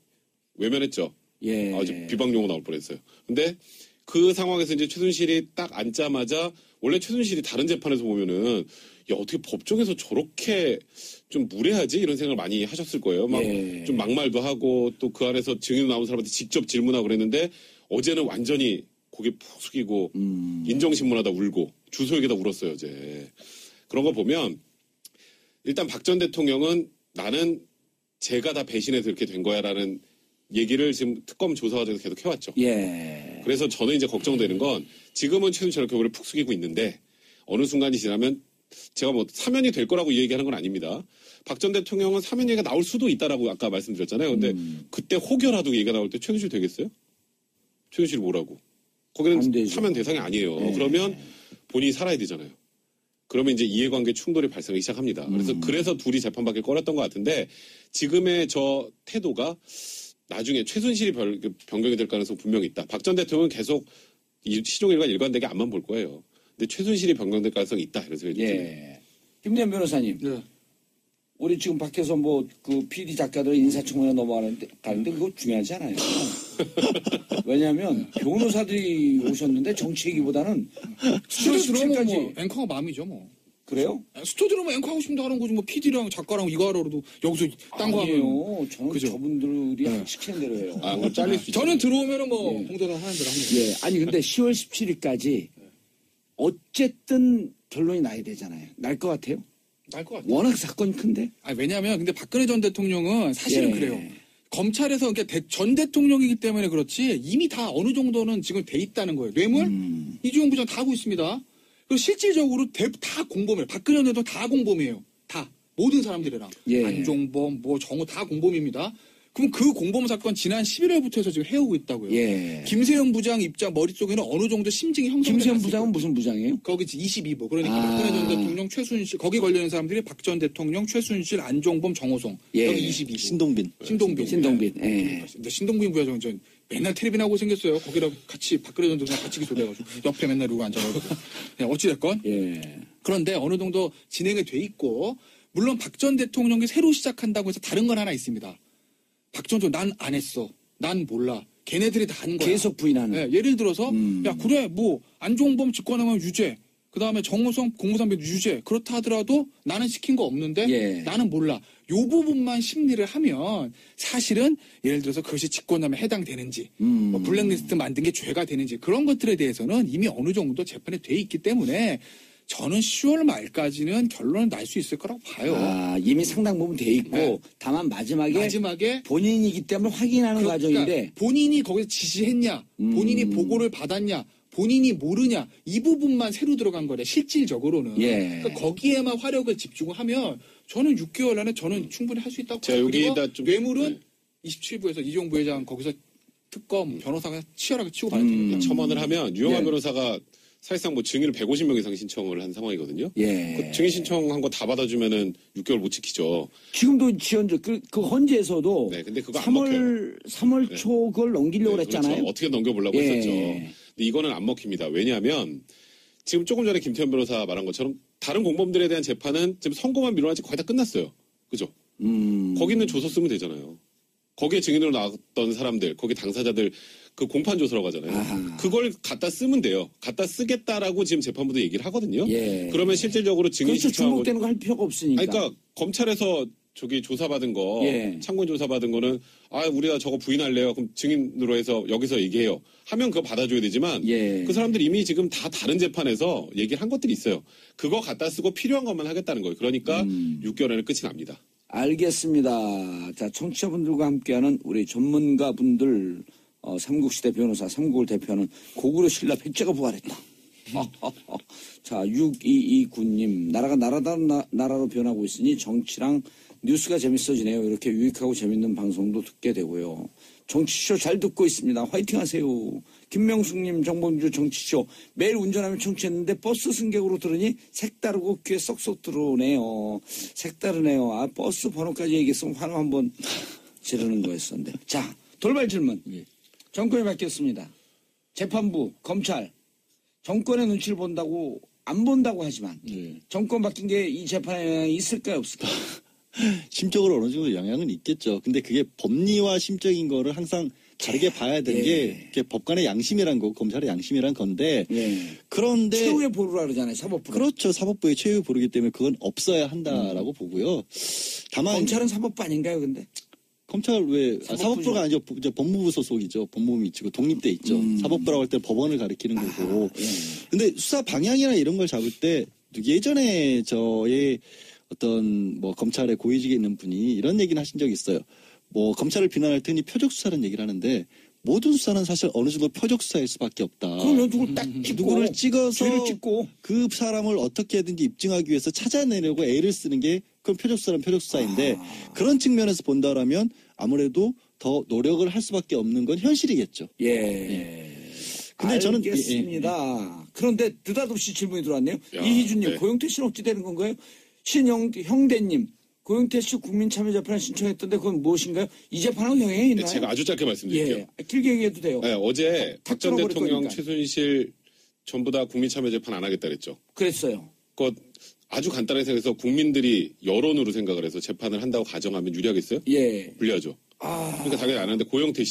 Speaker 4: 외면했죠.
Speaker 1: 예.
Speaker 4: 이제 비방 용어 나올 뻔했어요. 근데 그 상황에서 이제 최순실이 딱 앉자마자 원래 최순실이 다른 재판에서 보면은 야 어떻게 법정에서 저렇게 좀 무례하지 이런 생각을 많이 하셨을 거예요. 막 좀 막말도 하고 또 그 안에서 증인 나온 사람한테 직접 질문하고 그랬는데 어제는 완전히 고개 푹 숙이고 인정신문하다 울고 주소에게다 울었어요 어제. 그런 거 보면 일단 박 전 대통령은 나는 제가 다 배신해서 이렇게 된 거야라는 얘기를 지금 특검 조사 과정에서 계속 해왔죠.
Speaker 1: 예.
Speaker 4: 그래서 저는 이제 걱정되는 건 지금은 최순실 저렇게 고개를 푹 숙이고 있는데 어느 순간이 지나면 제가 뭐 사면이 될 거라고 얘기하는 건 아닙니다. 박 전 대통령은 사면 얘기가 나올 수도 있다라고 아까 말씀드렸잖아요. 근데 그때 혹여라도 얘기가 나올 때 최순실 되겠어요? 최순실이 뭐라고?
Speaker 1: 안
Speaker 4: 거기는
Speaker 1: 되죠.
Speaker 4: 사면 대상이 아니에요.
Speaker 1: 네.
Speaker 4: 그러면 본인이 살아야 되잖아요. 그러면 이제 이해관계 충돌이 발생하기 시작합니다. 그래서 둘이 재판받기 꺼렸던 것 같은데 지금의 저 태도가 나중에 최순실이 변경이 될 가능성 분명히 있다. 박 전 대통령은 계속 시종일관 일관되게 앞만 볼 거예요. 근데 최순실이 변경될 가능성이 있다. 이런 생각이 듭니다.
Speaker 1: 예. 김대현 변호사님.
Speaker 3: 네.
Speaker 1: 우리 지금 밖에서 그 PD 작가들 인사청문회 넘어가는데 그거 중요하지 않아요. 왜냐하면 변호사들이 오셨는데 정치 얘기보다는
Speaker 3: 스튜디오 들어오면
Speaker 1: 17일까지
Speaker 3: 뭐 앵커가 마음이죠 뭐.
Speaker 1: 그래요?
Speaker 3: 스튜디오 들어오면 앵커 하고 싶은데 하는 거지 뭐 PD랑 작가랑 이거 하러 그래도 여기서 딴 거 하면.
Speaker 1: 아니에요. 저는
Speaker 3: 그죠?
Speaker 1: 저분들이 시키는 대로 해요.
Speaker 4: 그럼 잘릴 수 있죠.
Speaker 3: 저는 들어오면은 뭐 홍대장 하는 대로 하는 거예요.
Speaker 1: 예. 아니 근데 10월 17일까지 어쨌든 결론이 나야 되잖아요. 날 것 같아요?
Speaker 3: 날 것 같아요.
Speaker 1: 워낙 사건이 큰데.
Speaker 3: 왜냐하면 근데 박근혜 전 대통령은 사실은
Speaker 1: 예.
Speaker 3: 그래요. 검찰에서 그러니까 전 대통령이기 때문에 그렇지 이미 다 어느 정도는 지금 돼 있다는 거예요. 뇌물 이주영 부장 다 하고 있습니다. 그리고 실질적으로 다 공범이에요. 박근혜 전 대통령 다 공범이에요. 다 모든 사람들이랑
Speaker 1: 예.
Speaker 3: 안종범 뭐 정호 다 공범입니다. 그럼 그 공범 사건 지난 11월부터 해서 지금 해오고 있다고요.
Speaker 1: 예.
Speaker 3: 김세현 부장 입장 머릿속에는 어느 정도 심증이 형성이
Speaker 1: 김세현 부장은 무슨 부장이에요?
Speaker 3: 거기 22부. 그러니까 박근혜 전 대통령, 최순실, 거기 걸려있는 사람들이 박 전 대통령, 최순실, 안종범, 정호성.
Speaker 1: 예.
Speaker 3: 여기 22부.
Speaker 2: 신동빈.
Speaker 3: 신동빈.
Speaker 1: 신동빈. 예.
Speaker 3: 근데 신동빈 부회장은 전 맨날 텔레비 나오고 생겼어요. 거기랑 같이 박근혜 전 대통령 같이 기소돼가지고. 옆에 맨날 누구 앉아가지고. 네, 어찌됐건.
Speaker 1: 예.
Speaker 3: 그런데 어느 정도 진행이 돼 있고, 물론 박 전 대통령이 새로 시작한다고 해서 다른 건 하나 있습니다. 박 전 대통령 난 안 했어. 난 몰라. 걔네들이 다 한 거야.
Speaker 1: 계속 부인하는.
Speaker 3: 네, 예를 들어서 야 그래 뭐 안종범 직권행위 유죄 그다음에 정호성 공무상비 유죄 그렇다 하더라도 나는 시킨 거 없는데
Speaker 1: 예.
Speaker 3: 나는 몰라 요 부분만 심리를 하면 사실은 예를 들어서 그것이 직권남에 해당되는지 뭐 블랙리스트 만든 게 죄가 되는지 그런 것들에 대해서는 이미 어느 정도 재판이 돼 있기 때문에 저는 10월 말까지는 결론을 날 수 있을 거라고 봐요.
Speaker 1: 이미 상당 부분 돼 있고
Speaker 3: 네.
Speaker 1: 다만 마지막에 본인이기 때문에 확인하는 과정인데
Speaker 3: 본인이 거기서 지시했냐, 본인이 보고를 받았냐, 본인이 모르냐 이 부분만 새로 들어간 거래 실질적으로는.
Speaker 1: 예.
Speaker 3: 그러니까 거기에만 화력을 집중하면 저는 6개월 안에 저는 충분히 할 수 있다고
Speaker 4: 제가
Speaker 3: 봐요. 그리고
Speaker 4: 여기다 좀
Speaker 3: 뇌물은
Speaker 4: 네.
Speaker 3: 27부에서 이종 부회장 거기서 특검 변호사가 치열하게 치고 받을 테니까.
Speaker 4: 첨언을 하면 유영하
Speaker 1: 예.
Speaker 4: 변호사가 사실상 뭐 증인을 150명 이상 신청을 한 상황이거든요.
Speaker 1: 예.
Speaker 4: 그 증인 신청한 거 다 받아주면은 6개월 못 지키죠.
Speaker 1: 지금도 지원적 그 헌재에서도
Speaker 4: 네, 근데 그거 안 먹혀요.
Speaker 1: 3월
Speaker 4: 네.
Speaker 1: 초 그걸 넘기려고
Speaker 4: 네,
Speaker 1: 그랬잖아요.
Speaker 4: 그렇죠. 어떻게 넘겨보려고
Speaker 1: 예.
Speaker 4: 했었죠. 근데 이거는 안 먹힙니다. 왜냐하면 지금 조금 전에 김태현 변호사 말한 것처럼 다른 공범들에 대한 재판은 지금 선고만 미뤄놨지 거의 다 끝났어요. 그죠? 거기 있는 조서 쓰면 되잖아요. 거기에 증인으로 나왔던 사람들, 거기 당사자들 그 공판 조서라고 하잖아요.
Speaker 1: 아하.
Speaker 4: 그걸 갖다 쓰면 돼요. 갖다 쓰겠다라고 지금 재판부도 얘기를 하거든요.
Speaker 1: 예.
Speaker 4: 그러면 실질적으로 증인
Speaker 1: 그렇죠.
Speaker 4: 신청한 거.
Speaker 1: 중복되는 거 할 필요가 없으니까.
Speaker 4: 아니, 그러니까 검찰에서 저기 조사받은 거,
Speaker 1: 예.
Speaker 4: 참고인 조사받은 거는 우리가 저거 부인할래요. 그럼 증인으로 해서 여기서 얘기해요. 하면 그거 받아줘야 되지만
Speaker 1: 예.
Speaker 4: 그 사람들이 이미 지금 다 다른 재판에서 얘기를 한 것들이 있어요. 그거 갖다 쓰고 필요한 것만 하겠다는 거예요. 그러니까 6개월에는 끝이 납니다.
Speaker 1: 알겠습니다. 자, 청취자분들과 함께하는 우리 전문가분들, 삼국시대 변호사, 삼국을 대표하는 고구려 신라 백제가 부활했다. 자, 6229님, 나라가 나라로 변하고 있으니 정치랑 뉴스가 재밌어지네요. 이렇게 유익하고 재밌는 방송도 듣게 되고요. 정치쇼 잘 듣고 있습니다. 화이팅 하세요. 김명숙님, 정봉주 정치쇼. 매일 운전하며 청취했는데 버스 승객으로 들으니 색다르고 귀에 쏙쏙 들어오네요. 색다르네요. 버스 번호까지 얘기했으면 환호 한번 지르는 거였었는데. 자, 돌발 질문. 정권이 바뀌었습니다. 재판부, 검찰, 정권의 눈치를 본다고, 안 본다고 하지만, 정권 바뀐 게 이 재판에 영향이 있을까요, 없을까요?
Speaker 2: 심적으로 어느 정도 영향은 있겠죠. 근데 그게 법리와 심적인 거를 항상 다르게 봐야 되는 게 그게 법관의 양심이란 거고 검찰의 양심이란 건데 그런데
Speaker 1: 최후의 보루라 그러잖아요, 사법부.
Speaker 2: 그렇죠. 사법부의 최후의 보루기 때문에 그건 없어야 한다라고 보고요. 다만
Speaker 1: 검찰은 사법부 아닌가요, 근데?
Speaker 2: 검찰 왜
Speaker 1: 사법부죠.
Speaker 2: 사법부가 아니죠. 법무부 소속이죠. 법무부 미치고 독립돼 있죠. 사법부라고 할 때 법원을 가리키는 거고. 근데 수사 방향이나 이런 걸 잡을 때 예전에 저의 어떤 뭐 검찰의 고위직에 있는 분이 이런 얘기는 하신 적이 있어요. 뭐 검찰을 비난할 테니 표적 수사라는 얘기를 하는데 모든 수사는 사실 어느 정도 표적 수사일 수밖에 없다.
Speaker 1: 그러면 누구를 딱 찍고,
Speaker 2: 누구를 찍어서
Speaker 1: 죄를 찍고
Speaker 2: 그 사람을 어떻게든지 입증하기 위해서 찾아내려고 애를 쓰는 게 그건 표적 수사는 표적 수사인데 그런 측면에서 본다라면 아무래도 더 노력을 할 수밖에 없는 건 현실이겠죠. 근데 저는
Speaker 1: 알겠습니다. 그런데 느닷없이 질문이 들어왔네요.
Speaker 4: 야,
Speaker 1: 이희준님,
Speaker 4: 네.
Speaker 1: 고영태 씨는 어찌 되는 건가요? 형대님, 고영태 씨 국민참여재판을 신청했던데 그건 무엇인가요? 이 재판하고 영향이 있나요?
Speaker 4: 제가 아주 짧게 말씀드릴게요.
Speaker 1: 예, 길게 얘기해도 돼요.
Speaker 4: 네, 어제 박 전
Speaker 1: 들어버릴
Speaker 4: 대통령,
Speaker 1: 거니까.
Speaker 4: 최순실 전부 다 국민참여재판 안 하겠다 그랬죠.
Speaker 1: 그랬어요.
Speaker 4: 그거 아주 간단하게 생각해서 국민들이 여론으로 생각을 해서 재판을 한다고 가정하면 유리하겠어요?
Speaker 1: 예.
Speaker 4: 불리하죠. 그러니까 당연히 안 하는데 고영태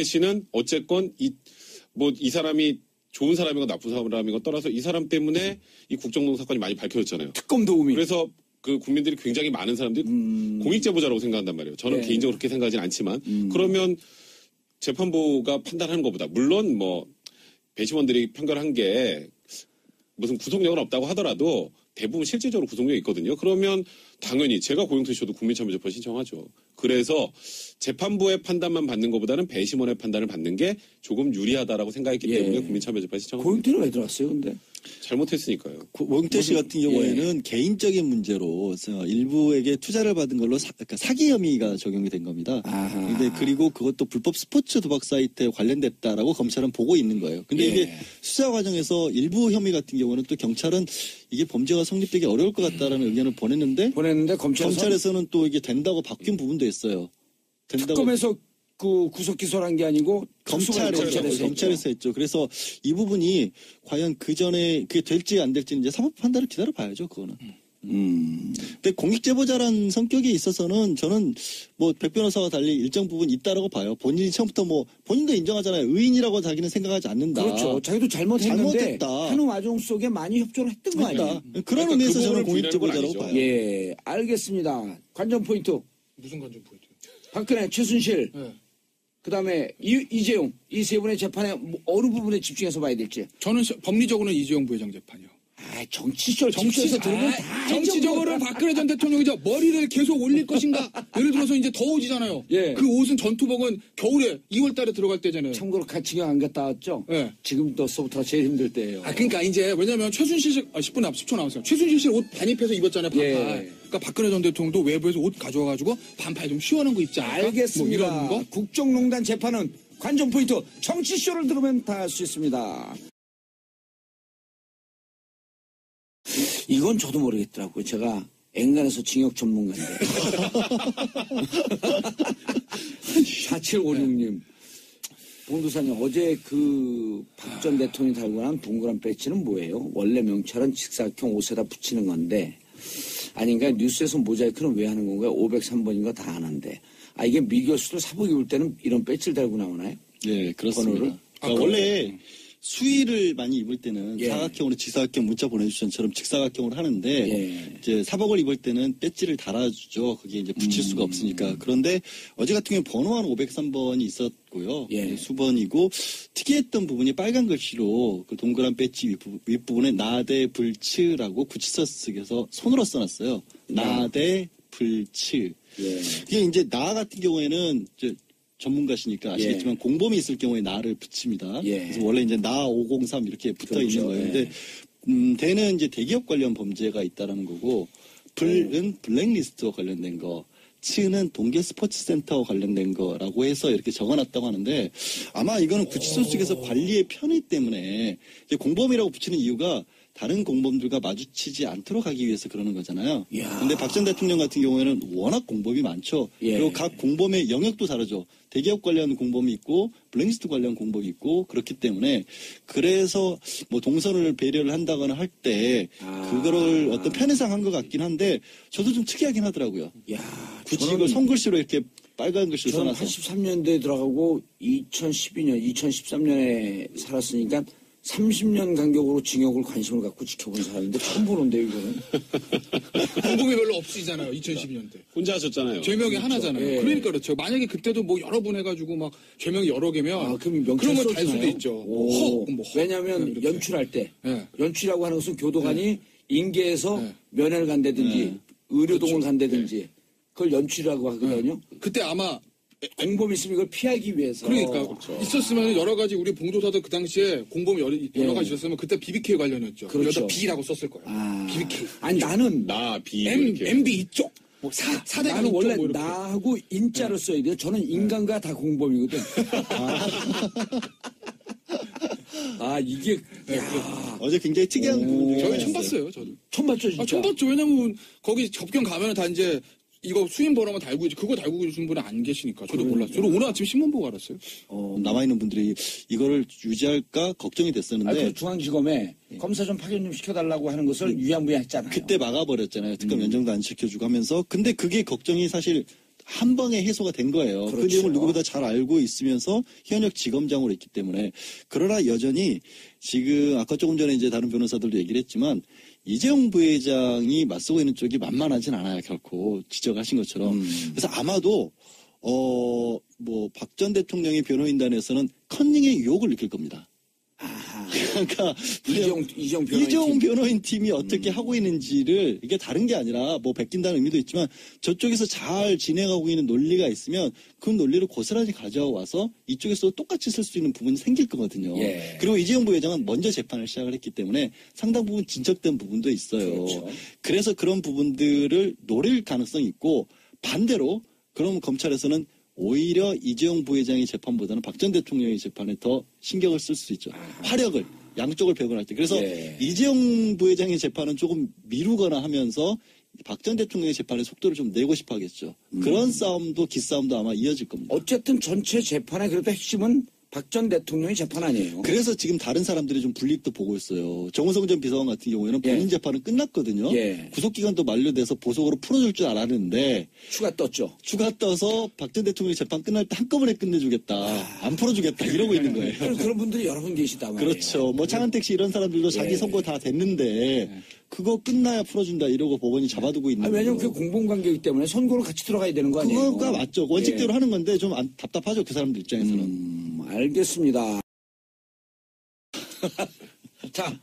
Speaker 4: 씨는 어쨌건 이 사람이 좋은 사람이고 나쁜 사람이고 떠나서 이 사람 때문에 이 국정농 사건이 많이 밝혀졌잖아요.
Speaker 1: 특검 도우미.
Speaker 4: 그래서 그 국민들이 굉장히 많은 사람들이 공익제보자라고 생각한단 말이에요. 저는
Speaker 1: 네.
Speaker 4: 개인적으로 그렇게 생각하지는 않지만 그러면 재판부가 판단하는 것보다 물론 뭐 배심원들이 판결한 게 무슨 구속력은 없다고 하더라도 대부분 실질적으로 구속력이 있거든요. 그러면 당연히 제가 고영태 씨도 국민참여재판 신청하죠. 그래서 재판부의 판단만 받는 것보다는 배심원의 판단을 받는 게 조금 유리하다라고 생각했기 때문에 국민참여재판 신청합니다.
Speaker 1: 고영태는 왜 들어왔어요, 근데?
Speaker 4: 잘못했으니까요.
Speaker 2: 고영태 씨 같은 경우에는 개인적인 문제로 일부에게 투자를 받은 걸로 그러니까 사기 혐의가 적용이 된 겁니다. 근데 그리고 그것도 불법 스포츠 도박 사이트에 관련됐다라고 검찰은 보고 있는 거예요. 근데 이게 수사 과정에서 일부 혐의 같은 경우는 또 경찰은 이게 범죄가 성립되기 어려울 것 같다라는 의견을 보냈는데 검찰에서는 또 이게 된다고 바뀐 부분도 있어요. 된다고
Speaker 1: 특검에서 그 구속 기소를 한 게 아니고
Speaker 2: 검찰에서 했죠. 그래서 이 부분이 과연 그 전에 그게 될지 안 될지는 이제 사법 판단을 기다려 봐야죠. 그거는. 근데 공익제보자란 성격에 있어서는 저는 뭐 백 변호사와 달리 일정 부분 있다라고 봐요. 본인이 처음부터 뭐 본인도 인정하잖아요. 의인이라고 자기는 생각하지 않는다.
Speaker 1: 그렇죠. 자기도 잘못했는데
Speaker 2: 잘못했다.
Speaker 1: 하는 와중 속에 많이 협조를 했던 거 아니에요?
Speaker 2: 그런 의미에서
Speaker 4: 그
Speaker 2: 저는
Speaker 4: 부분을 부인하는 건
Speaker 2: 공익제보자라고
Speaker 4: 아니죠.
Speaker 2: 봐요.
Speaker 1: 예, 알겠습니다. 관전 포인트.
Speaker 3: 무슨 관전 포인트?
Speaker 1: 박근혜, 최순실,
Speaker 3: 네.
Speaker 1: 그다음에 이재용 이 세 분의 재판에 어느 부분에 집중해서 봐야 될지.
Speaker 3: 저는 법리적으로는 이재용 부회장 재판이요.
Speaker 1: 정치쇼에서 들으면 다
Speaker 3: 정치적으로 박근혜 전 대통령이 머리를 계속 올릴 것인가? 예를 들어서 이제 더워지잖아요.
Speaker 1: 예.
Speaker 3: 그 옷은 전투복은 겨울에 2월 달에 들어갈 때잖아요.
Speaker 1: 참고로 가치경 안 갔다 왔죠?
Speaker 3: 예.
Speaker 1: 지금부터가 제일 힘들 때예요.
Speaker 3: 그러니까 이제 왜냐면 최순실 씨 10초 남았어요. 최순실 씨 옷 반입해서 입었잖아요. 반팔.
Speaker 1: 예.
Speaker 3: 그러니까 박근혜 전 대통령도 외부에서 옷 가져와가지고 반팔 좀 시원한 거 입지 않을까?
Speaker 1: 알겠습니다.
Speaker 3: 뭐 이런 거?
Speaker 1: 국정농단 재판은 관전 포인트 정치쇼를 들으면 다 알 수 있습니다. 이건 저도 모르겠더라고요. 제가 앵간에서 징역 전문가인데. 4756님. 봉도사님, 어제 그 박 전 대통령이 달고 난 동그란 배지는 뭐예요? 원래 명찰은 직사각형 옷에다 붙이는 건데, 아닌가? 뉴스에서 모자이크는 왜 하는 건가요? 503번인가 다 아는데. 이게 미교수도 사복 입을 때는 이런 배지를 달고 나오나요?
Speaker 2: 네, 그렇습니다.
Speaker 1: 번호를?
Speaker 2: 그러니까 원래 수의를 많이 입을 때는
Speaker 1: 예.
Speaker 2: 사각형으로 직사각형 문자 보내주신 것처럼 직사각형으로 하는데
Speaker 1: 예.
Speaker 2: 이제 사복을 입을 때는 배지를 달아주죠. 그게 이제 붙일 수가 없으니까. 그런데 어제 같은 경우는 번호한 503번이 있었고요.
Speaker 1: 예.
Speaker 2: 수번이고 특이했던 부분이 빨간 글씨로 그 동그란 배지 윗부분에 나대 불츠라고 구치서 쓰여서 손으로 써놨어요. 나대 불츠.
Speaker 1: 예.
Speaker 2: 이게 이제 나 같은 경우에는 이제 전문가시니까 아시겠지만 공범이 있을 경우에 나를 붙입니다.
Speaker 1: 예.
Speaker 2: 그래서 원래 이제 나 503 이렇게 붙어
Speaker 1: 그렇죠.
Speaker 2: 있는 거예요. 근데 대는 이제 대기업 관련 범죄가 있다라는 거고 불은 블랙리스트와 관련된 거, 츠는 동계 스포츠센터와 관련된 거라고 해서 이렇게 적어놨다고 하는데 아마 이거는 구치소 측에서 관리의 편의 때문에 이제 공범이라고 붙이는 이유가 다른 공범들과 마주치지 않도록 하기 위해서 그러는 거잖아요. 근데 박 전 대통령 같은 경우에는 워낙 공범이 많죠.
Speaker 1: 예.
Speaker 2: 그리고 각 공범의 영역도 다르죠. 대기업 관련 공범이 있고 블랙리스트 관련 공범이 있고 그렇기 때문에 그래서 뭐 동선을 배려를 한다거나 할 때 그거를 어떤 편의상 한 것 같긴 한데 저도 좀 특이하긴 하더라고요.
Speaker 1: 야,
Speaker 2: 굳이 이걸 손글씨로 이렇게 빨간 글씨로
Speaker 1: 저는
Speaker 2: 써놔서
Speaker 1: 83년대에 들어가고 2013년에 살았으니까 30년 간격으로 징역을 관심을 갖고 지켜본 사람인데 처음 보는데요, 이거는.
Speaker 3: 공범이 별로 없으시잖아요. 2012년대.
Speaker 4: 혼자 하셨잖아요.
Speaker 3: 죄명이 하나잖아요.
Speaker 1: 예.
Speaker 3: 그러니까 그렇죠. 만약에 그때도 뭐 여러 분 해가지고 막 죄명이 여러 개면
Speaker 1: 그럼 명찰
Speaker 3: 그런 건 달 수도
Speaker 1: 써주나요?
Speaker 3: 있죠.
Speaker 1: 오.
Speaker 3: 뭐 허.
Speaker 1: 왜냐하면
Speaker 3: 이렇게.
Speaker 1: 연출할 때
Speaker 3: 예.
Speaker 1: 연출이라고 하는 것은 교도관이 인계에서
Speaker 3: 네.
Speaker 1: 면회를 간다든지 의료동을
Speaker 3: 그렇죠.
Speaker 1: 간다든지 그걸 연출이라고 하거든요.
Speaker 3: 그때 아마
Speaker 1: 공범이 있으면 이걸 피하기 위해서.
Speaker 3: 그러니까
Speaker 1: 그렇죠.
Speaker 3: 있었으면 여러 가지 우리 봉조사도 그 당시에 공범이 여러 가지 있었으면 그때 BBK 관련이었죠.
Speaker 1: 그렇죠.
Speaker 3: 여기다 B라고 썼을 거예요. BBK.
Speaker 1: 아니 나는
Speaker 4: 나, 비,
Speaker 3: M,
Speaker 4: 이렇게.
Speaker 3: MB 이쪽. 뭐 사대가
Speaker 1: 나는
Speaker 3: 이쪽
Speaker 1: 원래
Speaker 3: 뭐 이렇게.
Speaker 1: 나하고 인자를 써야 돼요. 저는 인간과 다 공범이거든. 이게 야,
Speaker 2: 어제 굉장히 특이한 부분 중에
Speaker 3: 저희
Speaker 2: 하나였어요.
Speaker 3: 처음 봤어요. 저도.
Speaker 1: 처음 봤죠 진짜.
Speaker 3: 처음 봤죠. 왜냐면 거기 접견 가면 다 이제 이거 수임 번호만 달고 있지 그거 달고 계신 분은 안 계시니까 저도 몰랐어요. 저도 오늘 아침 신문 보고 알았어요.
Speaker 2: 남아있는 분들이 이거를 유지할까 걱정이 됐었는데
Speaker 1: 그 중앙지검에 검사 좀 파견 좀 시켜달라고 하는 것을 유야무야했잖아요.
Speaker 2: 그때 막아버렸잖아요. 특검 연정도 안 시켜주고 하면서. 근데 그게 걱정이 사실 한 방에 해소가 된 거예요. 그
Speaker 1: 그렇죠.
Speaker 2: 내용을 누구보다 잘 알고 있으면서 현역 지검장으로 있기 때문에. 그러나 여전히 지금 아까 조금 전에 이제 다른 변호사들도 얘기를 했지만 이재용 부회장이 맞서고 있는 쪽이 만만하진 않아요. 결코 지적하신 것처럼. 그래서 아마도 박 전 대통령의 변호인단에서는 컨닝의 유혹을 느낄 겁니다. 그러니까 이재용 변호인 팀이 어떻게 하고 있는지를 이게 다른 게 아니라 뭐 베낀다는 의미도 있지만 저쪽에서 잘 진행하고 있는 논리가 있으면 그 논리를 고스란히 가져와서 이쪽에서 똑같이 쓸 수 있는 부분이 생길 거거든요.
Speaker 1: 예.
Speaker 2: 그리고 이재용 부회장은 먼저 재판을 시작을 했기 때문에 상당 부분 진척된 부분도 있어요.
Speaker 1: 그렇죠.
Speaker 2: 그래서 그런 부분들을 노릴 가능성이 있고 반대로 그럼 검찰에서는 오히려 이재용 부회장의 재판보다는 박 전 대통령의 재판에 더 신경을 쓸 수 있죠. 화력을 양쪽을 배분할 때. 그래서 이재용 부회장의 재판은 조금 미루거나 하면서 박 전 대통령의 재판의 속도를 좀 내고 싶어 하겠죠. 그런 싸움도 기싸움도 아마 이어질 겁니다.
Speaker 1: 어쨌든 전체 재판의 그래도 핵심은 박 전 대통령의 재판 아니에요.
Speaker 2: 그래서 지금 다른 사람들이 좀 불이익도 보고 있어요. 정호성 전 비서관 같은 경우에는 본인 재판은 끝났거든요. 구속기간도 만료돼서 보석으로 풀어줄 줄 알았는데
Speaker 1: 추가 떴죠.
Speaker 2: 추가 떠서 박 전 대통령 재판 끝날 때 한꺼번에 끝내주겠다. 안 풀어주겠다. 이러고 있는 거예요.
Speaker 1: 그런 분들이 여러 분 계시다 말이에요.
Speaker 2: 그렇죠. 뭐 장한택 씨 이런 사람들도 자기 선고 다 됐는데 그거 끝나야 풀어준다 이러고 법원이 잡아두고 있는 거예요.
Speaker 1: 왜냐면 그 공범관계이기 때문에 선고로 같이 들어가야 되는 거 아니에요?
Speaker 2: 그거가 맞죠. 원칙대로 하는 건데 좀 답답하죠. 그 사람들 입장에서는.
Speaker 1: 알겠습니다. 자,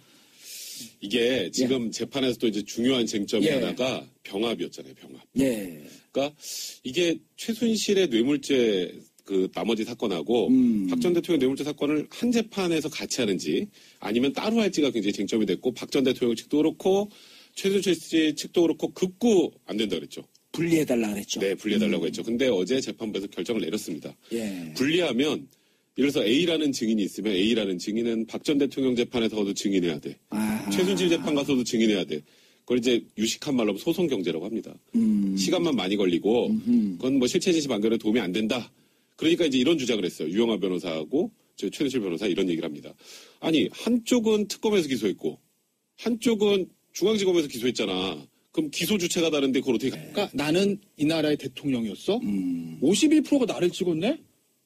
Speaker 4: 이게 지금 재판에서도 이제 중요한 쟁점이
Speaker 1: 예.
Speaker 4: 하나가 병합이었잖아요, 병합.
Speaker 1: 예.
Speaker 4: 그러니까 이게 최순실의 뇌물죄 그 나머지 사건하고 박 전 대통령 뇌물죄 사건을 한 재판에서 같이 하는지 아니면 따로 할지가 굉장히 쟁점이 됐고 박 전 대통령 측도 그렇고 최순실 씨 측도 그렇고 극구 안 된다 그랬죠.
Speaker 1: 분리해달라 그랬죠.
Speaker 4: 네, 분리해달라고 했죠. 근데 어제 재판부에서 결정을 내렸습니다.
Speaker 1: 예.
Speaker 4: 분리하면 이래서 A라는 증인이 있으면 A라는 증인은 박 전 대통령 재판에서도 증인해야 돼.
Speaker 1: 아.
Speaker 4: 최순실 재판 가서도 증인해야 돼. 그걸 이제 유식한 말로 하면 소송 경제라고 합니다. 시간만 많이 걸리고 그건 뭐 실체 진실 판결에 도움이 안 된다. 그러니까 이제 이런 주장을 했어요. 유영하 변호사하고 저 최순실 변호사 이런 얘기를 합니다. 아니 한쪽은 특검에서 기소했고 한쪽은 중앙지검에서 기소했잖아. 그럼 기소 주체가 다른데 그걸 어떻게
Speaker 3: 그러니까 나는 이 나라의 대통령이었어. 51%가 나를 찍었네.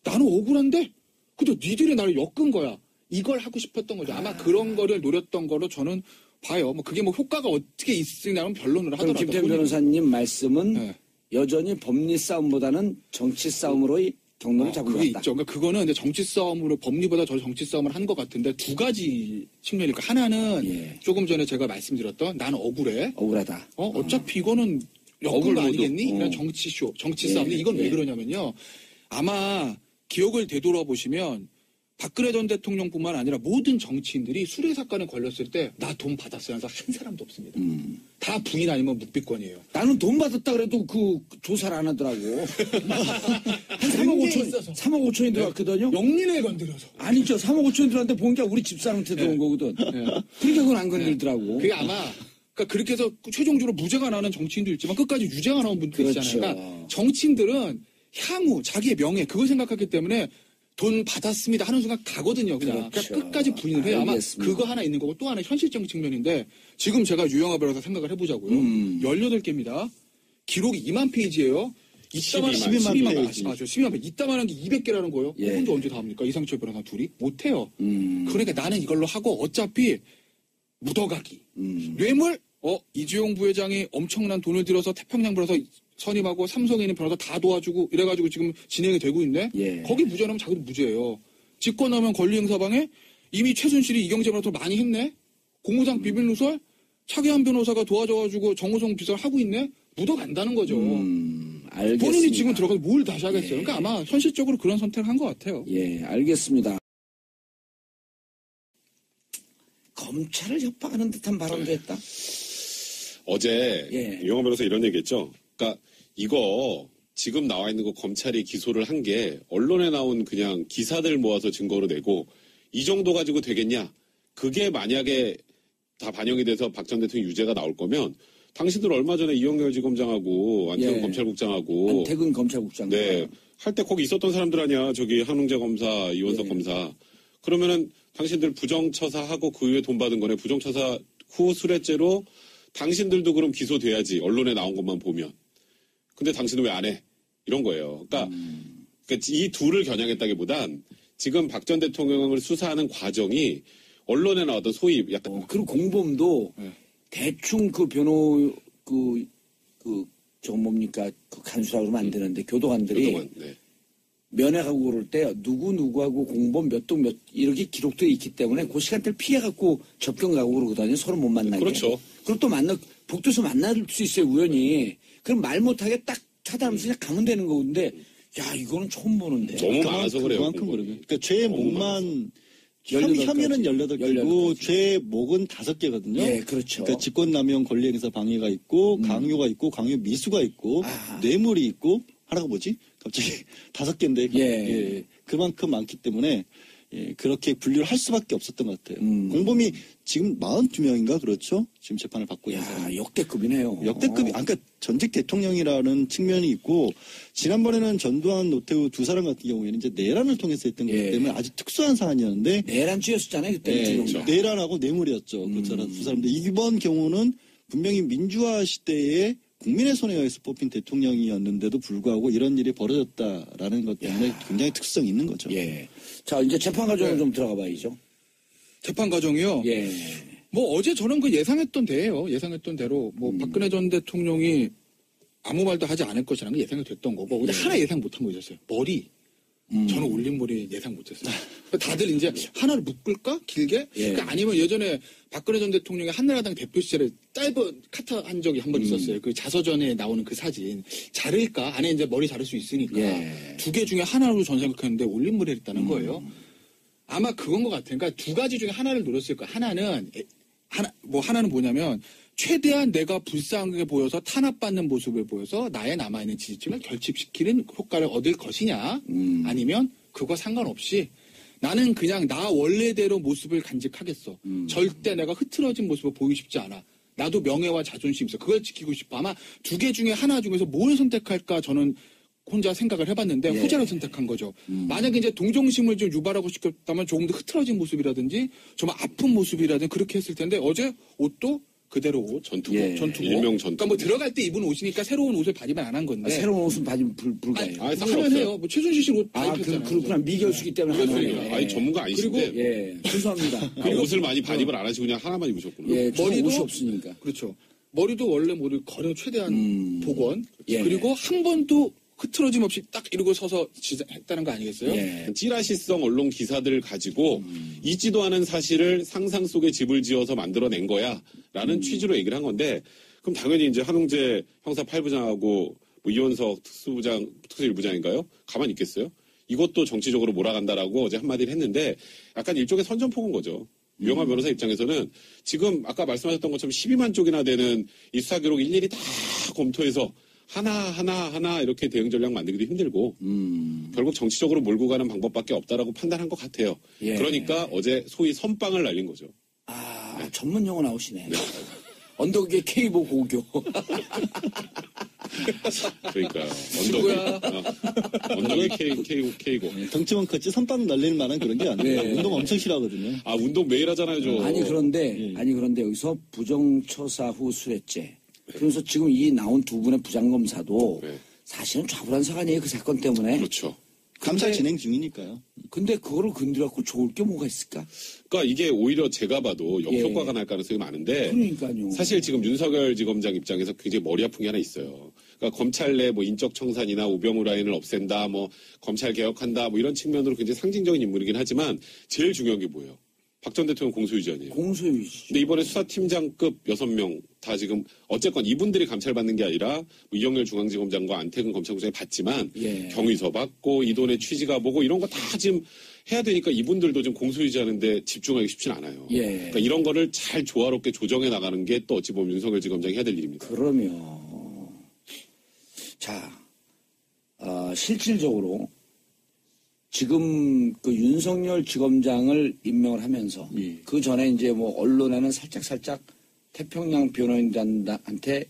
Speaker 3: 나는 억울한데. 근데 니들이 나를 엮은 거야. 이걸 하고 싶었던 거죠. 아마 그런 거를 노렸던 거로 저는 봐요. 뭐 그게 뭐 효과가 어떻게 있으냐면 변론을
Speaker 1: 그럼
Speaker 3: 하더라도.
Speaker 1: 김태현 변호사님 말씀은
Speaker 3: 네.
Speaker 1: 여전히 법리 싸움보다는 정치 싸움으로 이 경로를 잡은 것
Speaker 3: 그게
Speaker 1: 같다.
Speaker 3: 있죠. 그러니까 그거는 이제 정치 싸움으로 법리보다 저 정치 싸움을 한 것 같은데 두 가지 측면일 거. 하나는
Speaker 1: 예.
Speaker 3: 조금 전에 제가 말씀드렸던 나는 억울해.
Speaker 1: 억울하다.
Speaker 3: 어차피 이거는 엮은
Speaker 1: 억울
Speaker 3: 거
Speaker 1: 모드.
Speaker 3: 아니겠니? 이런 정치쇼, 정치
Speaker 1: 예,
Speaker 3: 싸움. 이건
Speaker 1: 예.
Speaker 3: 왜 그러냐면요. 아마 기억을 되돌아보시면 박근혜 전 대통령뿐만 아니라 모든 정치인들이 수뢰 사건에 걸렸을 때 나 돈 받았어요 하면서 한 사람도 없습니다. 다 부인 아니면 묵비권이에요.
Speaker 1: 나는 돈 받았다 그래도 그 조사를 안 하더라고. 한 3억 5천, 3억 5천이 들어갔거든요.
Speaker 3: 영린에 건드려서.
Speaker 1: 아니죠. 3억 5천이 들어갔는데 보니까 우리 집사람한테 들어온 거거든. 그러니까 그건 안 건들더라고.
Speaker 3: 그게 아마 그러니까 그렇게 해서 최종적으로 무죄가 나는 정치인도 있지만 끝까지 유죄가 나온 분도
Speaker 1: 그렇죠.
Speaker 3: 있잖아요. 그러니까 정치인들은 향후 자기의 명예 그걸 생각하기 때문에 돈 받았습니다 하는 순간 가거든요. 그냥
Speaker 1: 그렇죠.
Speaker 3: 그러니까 끝까지 부인을 해요. 아마
Speaker 1: 알겠습니다.
Speaker 3: 그거 하나 있는 거고 또 하나 현실적인 측면인데 지금 제가 유영하 변호사 생각을 해보자고요. 18개입니다. 기록이 2만 페이지예요. 이따만한
Speaker 2: 12만 페이지.
Speaker 3: 12만 페이지. 이따만한 게 200개라는 거예요.
Speaker 1: 예.
Speaker 3: 혼자 언제 다 합니까? 이상철 변호사 둘이? 못해요. 그러니까 나는 이걸로 하고 어차피 묻어가기. 뇌물? 이주용 부회장이 엄청난 돈을 들여서 태평양 변호사 선임하고 삼성에 있는 변호사 다 도와주고 이래가지고 지금 진행이 되고 있네.
Speaker 1: 예.
Speaker 3: 거기 무죄라면 자기도 무죄예요. 직권하면 권리행사방에 이미 최순실이 이경재 변호사 많이 했네. 공무상 비밀누설 차기한 변호사가 도와줘가지고 정호성 비서를 하고 있네. 묻어간다는 거죠.
Speaker 1: 알겠습니다.
Speaker 3: 본인이 지금 들어가서 뭘 다시 하겠어요. 그러니까 아마 현실적으로 그런 선택을 한 것 같아요.
Speaker 1: 예, 알겠습니다. 검찰을 협박하는 듯한 발언도 했다.
Speaker 4: 어제
Speaker 1: 예.
Speaker 4: 유영하 변호사 이런 얘기했죠. 그러니까 이거 지금 나와 있는 거 검찰이 기소를 한 게 언론에 나온 그냥 기사들 모아서 증거로 내고 이 정도 가지고 되겠냐? 그게 만약에 다 반영이 돼서 박 전 대통령 유죄가 나올 거면 당신들 얼마 전에 이영렬 지검장하고 안태근
Speaker 1: 예.
Speaker 4: 검찰국장하고
Speaker 1: 안태근 검찰국장.
Speaker 4: 네. 할 때 거기 있었던 사람들 아니야. 저기 한웅재 검사, 이원석
Speaker 1: 예.
Speaker 4: 검사. 그러면은 당신들 부정처사하고 그 이후에 돈 받은 거네. 부정처사 후 수뢰죄로 당신들도 그럼 기소돼야지. 언론에 나온 것만 보면. 근데 당신은 왜 안 해? 이런 거예요. 그러니까 이 둘을 겨냥했다기보단 지금 박 전 대통령을 수사하는 과정이 언론에 나왔던 소위 약간
Speaker 1: 그리고 공범도
Speaker 3: 네.
Speaker 1: 대충 그 저 뭡니까 그 간수라고 그러면 안 되는데 교도관들이
Speaker 4: 그동안 네.
Speaker 1: 면회가고 그럴 때 누구하고 공범 몇 동 몇 이렇게 기록들이 있기 때문에 그 시간대를 피해갖고 접견 가고 그러거든요. 서로 못 만나게.
Speaker 4: 그렇죠.
Speaker 1: 그리고 또 복도에서 만날 수 있어요. 우연히. 그럼 말 못하게 딱 차단하면서 그냥 가면 되는 거근데 야 이거는 처음 보는데.
Speaker 4: 너무 많아서 그래요.
Speaker 2: 그만큼
Speaker 4: 공범이.
Speaker 2: 그러면. 그러니까 죄의
Speaker 4: 너무
Speaker 2: 목만
Speaker 1: 18
Speaker 2: 혐의는 18개고
Speaker 1: 18 가지.
Speaker 2: 죄의 목은 5개거든요.
Speaker 1: 예, 그렇죠.
Speaker 2: 그러니까 직권남용 권리행사 방해가 있고 강요가 있고 강요 미수가 있고 뇌물이 있고 하나가 뭐지? 갑자기 5개인데
Speaker 1: 예.
Speaker 2: 그만큼 많기 때문에 그렇게 분류를 할 수밖에 없었던 것 같아요. 공범이 지금 42명인가 그렇죠? 지금 재판을 받고 있는 사람이.
Speaker 1: 야 역대급이네요.
Speaker 2: 역대급이, 그러니까 전직 대통령이라는 측면이 있고, 지난번에는 전두환, 노태우 두 사람 같은 경우에는 이제 내란을 통해서 했던 거기
Speaker 1: 예.
Speaker 2: 때문에 아주 특수한 사안이었는데,
Speaker 1: 내란죄였었잖아요 그때.
Speaker 2: 네,
Speaker 1: 그렇죠.
Speaker 2: 내란하고 뇌물이었죠. 그 두 사람들. 이번 경우는 분명히 민주화 시대에 국민의 손에 의해서 뽑힌 대통령이었는데도 불구하고 이런 일이 벌어졌다라는 것 때문에 굉장히 특수성이 있는 거죠.
Speaker 1: 예. 자 이제 재판 과정으로 좀 들어가 봐야죠.
Speaker 3: 재판 과정이요.
Speaker 1: 예.
Speaker 3: 뭐 어제 저는 그 예상했던 대로 뭐 박근혜 전 대통령이 아무 말도 하지 않을 것이라는 게 예상이 됐던 거고 근데 하나 예상 못한 거 있었어요. 머리. 저는 올림머리 예상 못했어요. 다들 이제 하나를 묶을까 길게?
Speaker 1: 예.
Speaker 3: 그러니까 아니면 예전에 박근혜 전 대통령이 한나라당 대표 시절에 짧은 카트 한 적이 한 번 있었어요. 그 자서전에 나오는 그 사진 자를까? 안에 이제 머리 자를 수 있으니까
Speaker 1: 예.
Speaker 3: 두 개 중에 하나로 전 생각했는데 올림머리를 했다는 거예요. 아마 그건 것 같아요. 그러니까 두 가지 중에 하나를 노렸을 거예요. 하나는 뭐냐면 최대한 내가 불쌍하게 보여서 탄압받는 모습을 보여서 나의 남아있는 지지층을 결집시키는 효과를 얻을 것이냐 아니면 그거 상관없이 나는 그냥 나 원래대로 모습을 간직하겠어. 절대 내가 흐트러진 모습을 보이고 싶지 않아. 나도 명예와 자존심 있어. 그걸 지키고 싶어. 아마 두 개 중에 하나 중에서 뭘 선택할까 저는 혼자 생각을 해봤는데
Speaker 1: 예.
Speaker 3: 후자를 선택한 거죠. 만약에 이제 동정심을 좀 유발하고 싶다면 조금 더 흐트러진 모습이라든지 정말 아픈 모습이라든지 그렇게 했을 텐데 어제 옷도 그대로 옷.
Speaker 4: 전투복.
Speaker 1: 예.
Speaker 3: 전투복.
Speaker 4: 일명 전투복.
Speaker 3: 그러니까 뭐 들어갈 때 입은 옷이니까 새로운 옷을 발입은 안 한 건데.
Speaker 1: 새로운 옷은 바지면 불가해요.
Speaker 4: 아니,
Speaker 3: 하면
Speaker 4: 상관없어요.
Speaker 3: 해요. 뭐 최순실 씨 옷 발입했잖아요.
Speaker 1: 그렇구나. 미결수기 때문에 하는
Speaker 3: 미결수기.
Speaker 1: 거예요.
Speaker 4: 아니, 전문가 아니신데.
Speaker 1: 예, 죄송합니다.
Speaker 4: 옷을 많이 반입을 안 하시고 그냥 하나만 입으셨구나.
Speaker 1: 예, 저는
Speaker 3: 머리도
Speaker 1: 옷이 없으니까.
Speaker 3: 그렇죠. 머리도 원래 머리 거려 최대한 복원.
Speaker 1: 예.
Speaker 3: 그리고 한 번도 흐트러짐 없이 딱 이러고 서서 했다는 거 아니겠어요?
Speaker 1: 예.
Speaker 4: 찌라시성 언론 기사들을 가지고 있지도 않은 사실을 상상 속에 집을 지어서 만들어낸 거야 라는 취지로 얘기를 한 건데 그럼 당연히 이제 한홍재 형사 8부장하고 뭐 이원석 특수1부장인가요? 가만히 있겠어요? 이것도 정치적으로 몰아간다라고 어제 한마디를 했는데 약간 일종의 선전포고인 거죠. 유영하 변호사 입장에서는 지금 아까 말씀하셨던 것처럼 12만 쪽이나 되는 이 수사 기록 일일이 다 검토해서 하나 이렇게 대응 전략 만들기도 힘들고 결국 정치적으로 몰고 가는 방법밖에 없다라고 판단한 것 같아요.
Speaker 1: 예.
Speaker 4: 그러니까 어제 소위 선빵을 날린 거죠.
Speaker 1: 아, 전문 용어 나오시네. 언덕 위에 K보 고교.
Speaker 4: 그러니까요.
Speaker 3: 친구야.
Speaker 4: 언덕이 K고.
Speaker 2: 덩치만 컸지 선빵 날릴 만한 그런 게 아니에요.
Speaker 1: 네.
Speaker 2: 운동 엄청 싫어하거든요.
Speaker 4: 아, 운동 매일 하잖아요, 저.
Speaker 1: 아니 그런데 여기서 부정처사 후 수뢰죄. 그래서 지금 이 나온 두 분의 부장검사도
Speaker 4: 네.
Speaker 1: 사실은 좌불안석 아니에요 그 사건 때문에.
Speaker 4: 그렇죠.
Speaker 2: 감사
Speaker 1: 근데-
Speaker 2: 진행 중이니까요.
Speaker 1: 근데 그거를 건드려갖고 좋을 게 뭐가 있을까?
Speaker 4: 그러니까 이게 오히려 제가 봐도 역효과가 날 가능성이 많은데
Speaker 1: 그러니까요.
Speaker 4: 사실 지금 윤석열 지검장 입장에서 굉장히 머리 아픈 게 하나 있어요. 그러니까 검찰 내 뭐 인적 청산이나 우병우 라인을 없앤다, 뭐 검찰 개혁한다, 뭐 이런 측면으로 굉장히 상징적인 인물이긴 하지만 제일 중요한 게 뭐예요? 박 전 대통령 공소유지 아니에요.
Speaker 1: 공소유지.
Speaker 4: 근데 이번에 수사팀장급 6명 다 지금 어쨌건 이분들이 감찰받는 게 아니라 뭐 이영렬 중앙지검장과 안태근 검찰국장이 받지만
Speaker 1: 예.
Speaker 4: 경위서 받고 이 돈의 취지가 뭐고 이런 거 다 지금 해야 되니까 이분들도 지금 공소유지하는데 집중하기 쉽진 않아요.
Speaker 1: 예.
Speaker 4: 그러니까 이런 거를 잘 조화롭게 조정해 나가는 게 또 어찌 보면 윤석열 지검장이 해야 될 일입니다.
Speaker 1: 그러면 자 실질적으로 지금 그 윤석열 지검장을 임명을 하면서
Speaker 2: 예.
Speaker 1: 그 전에 이제 뭐 언론에는 살짝 태평양 변호인단한테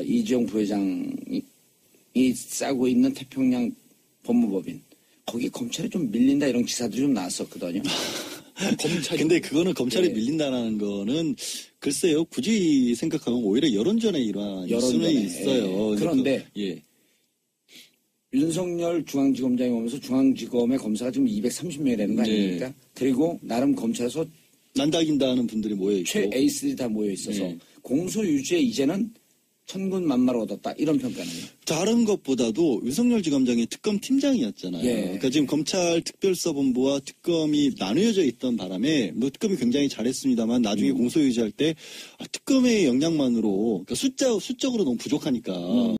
Speaker 1: 이재용 부회장이 싸고 있는 태평양 법무법인 거기 검찰이 좀 밀린다 이런 기사들이 좀 나왔었거든요.
Speaker 3: 검찰이.
Speaker 2: 근데 그거는 검찰이
Speaker 1: 예.
Speaker 2: 밀린다는 거는 글쎄요. 굳이 생각하면 오히려 여론전의 일환일 수는
Speaker 1: 여론전에,
Speaker 2: 있어요.
Speaker 1: 예. 그런데
Speaker 2: 예.
Speaker 1: 윤석열 중앙지검장이 오면서 중앙지검의 검사가 지금 230명이 되는 거 아닙니까?
Speaker 2: 네.
Speaker 1: 그리고 나름 검찰에서
Speaker 2: 난다긴다 하는 분들이 모여있고.
Speaker 1: 최에이스들이 다 모여 있어서
Speaker 2: 네.
Speaker 1: 공소유지에 이제는 천군만마를 얻었다 이런 평가는.
Speaker 2: 다른 것보다도 윤석열 지검장이 특검 팀장이었잖아요.
Speaker 1: 예.
Speaker 2: 그러니까 지금 검찰 특별수사본부와 특검이 나누어져 있던 바람에 뭐 특검이 굉장히 잘했습니다만 나중에 공소유지할 때 특검의 역량만으로 그러니까 수적으로 너무 부족하니까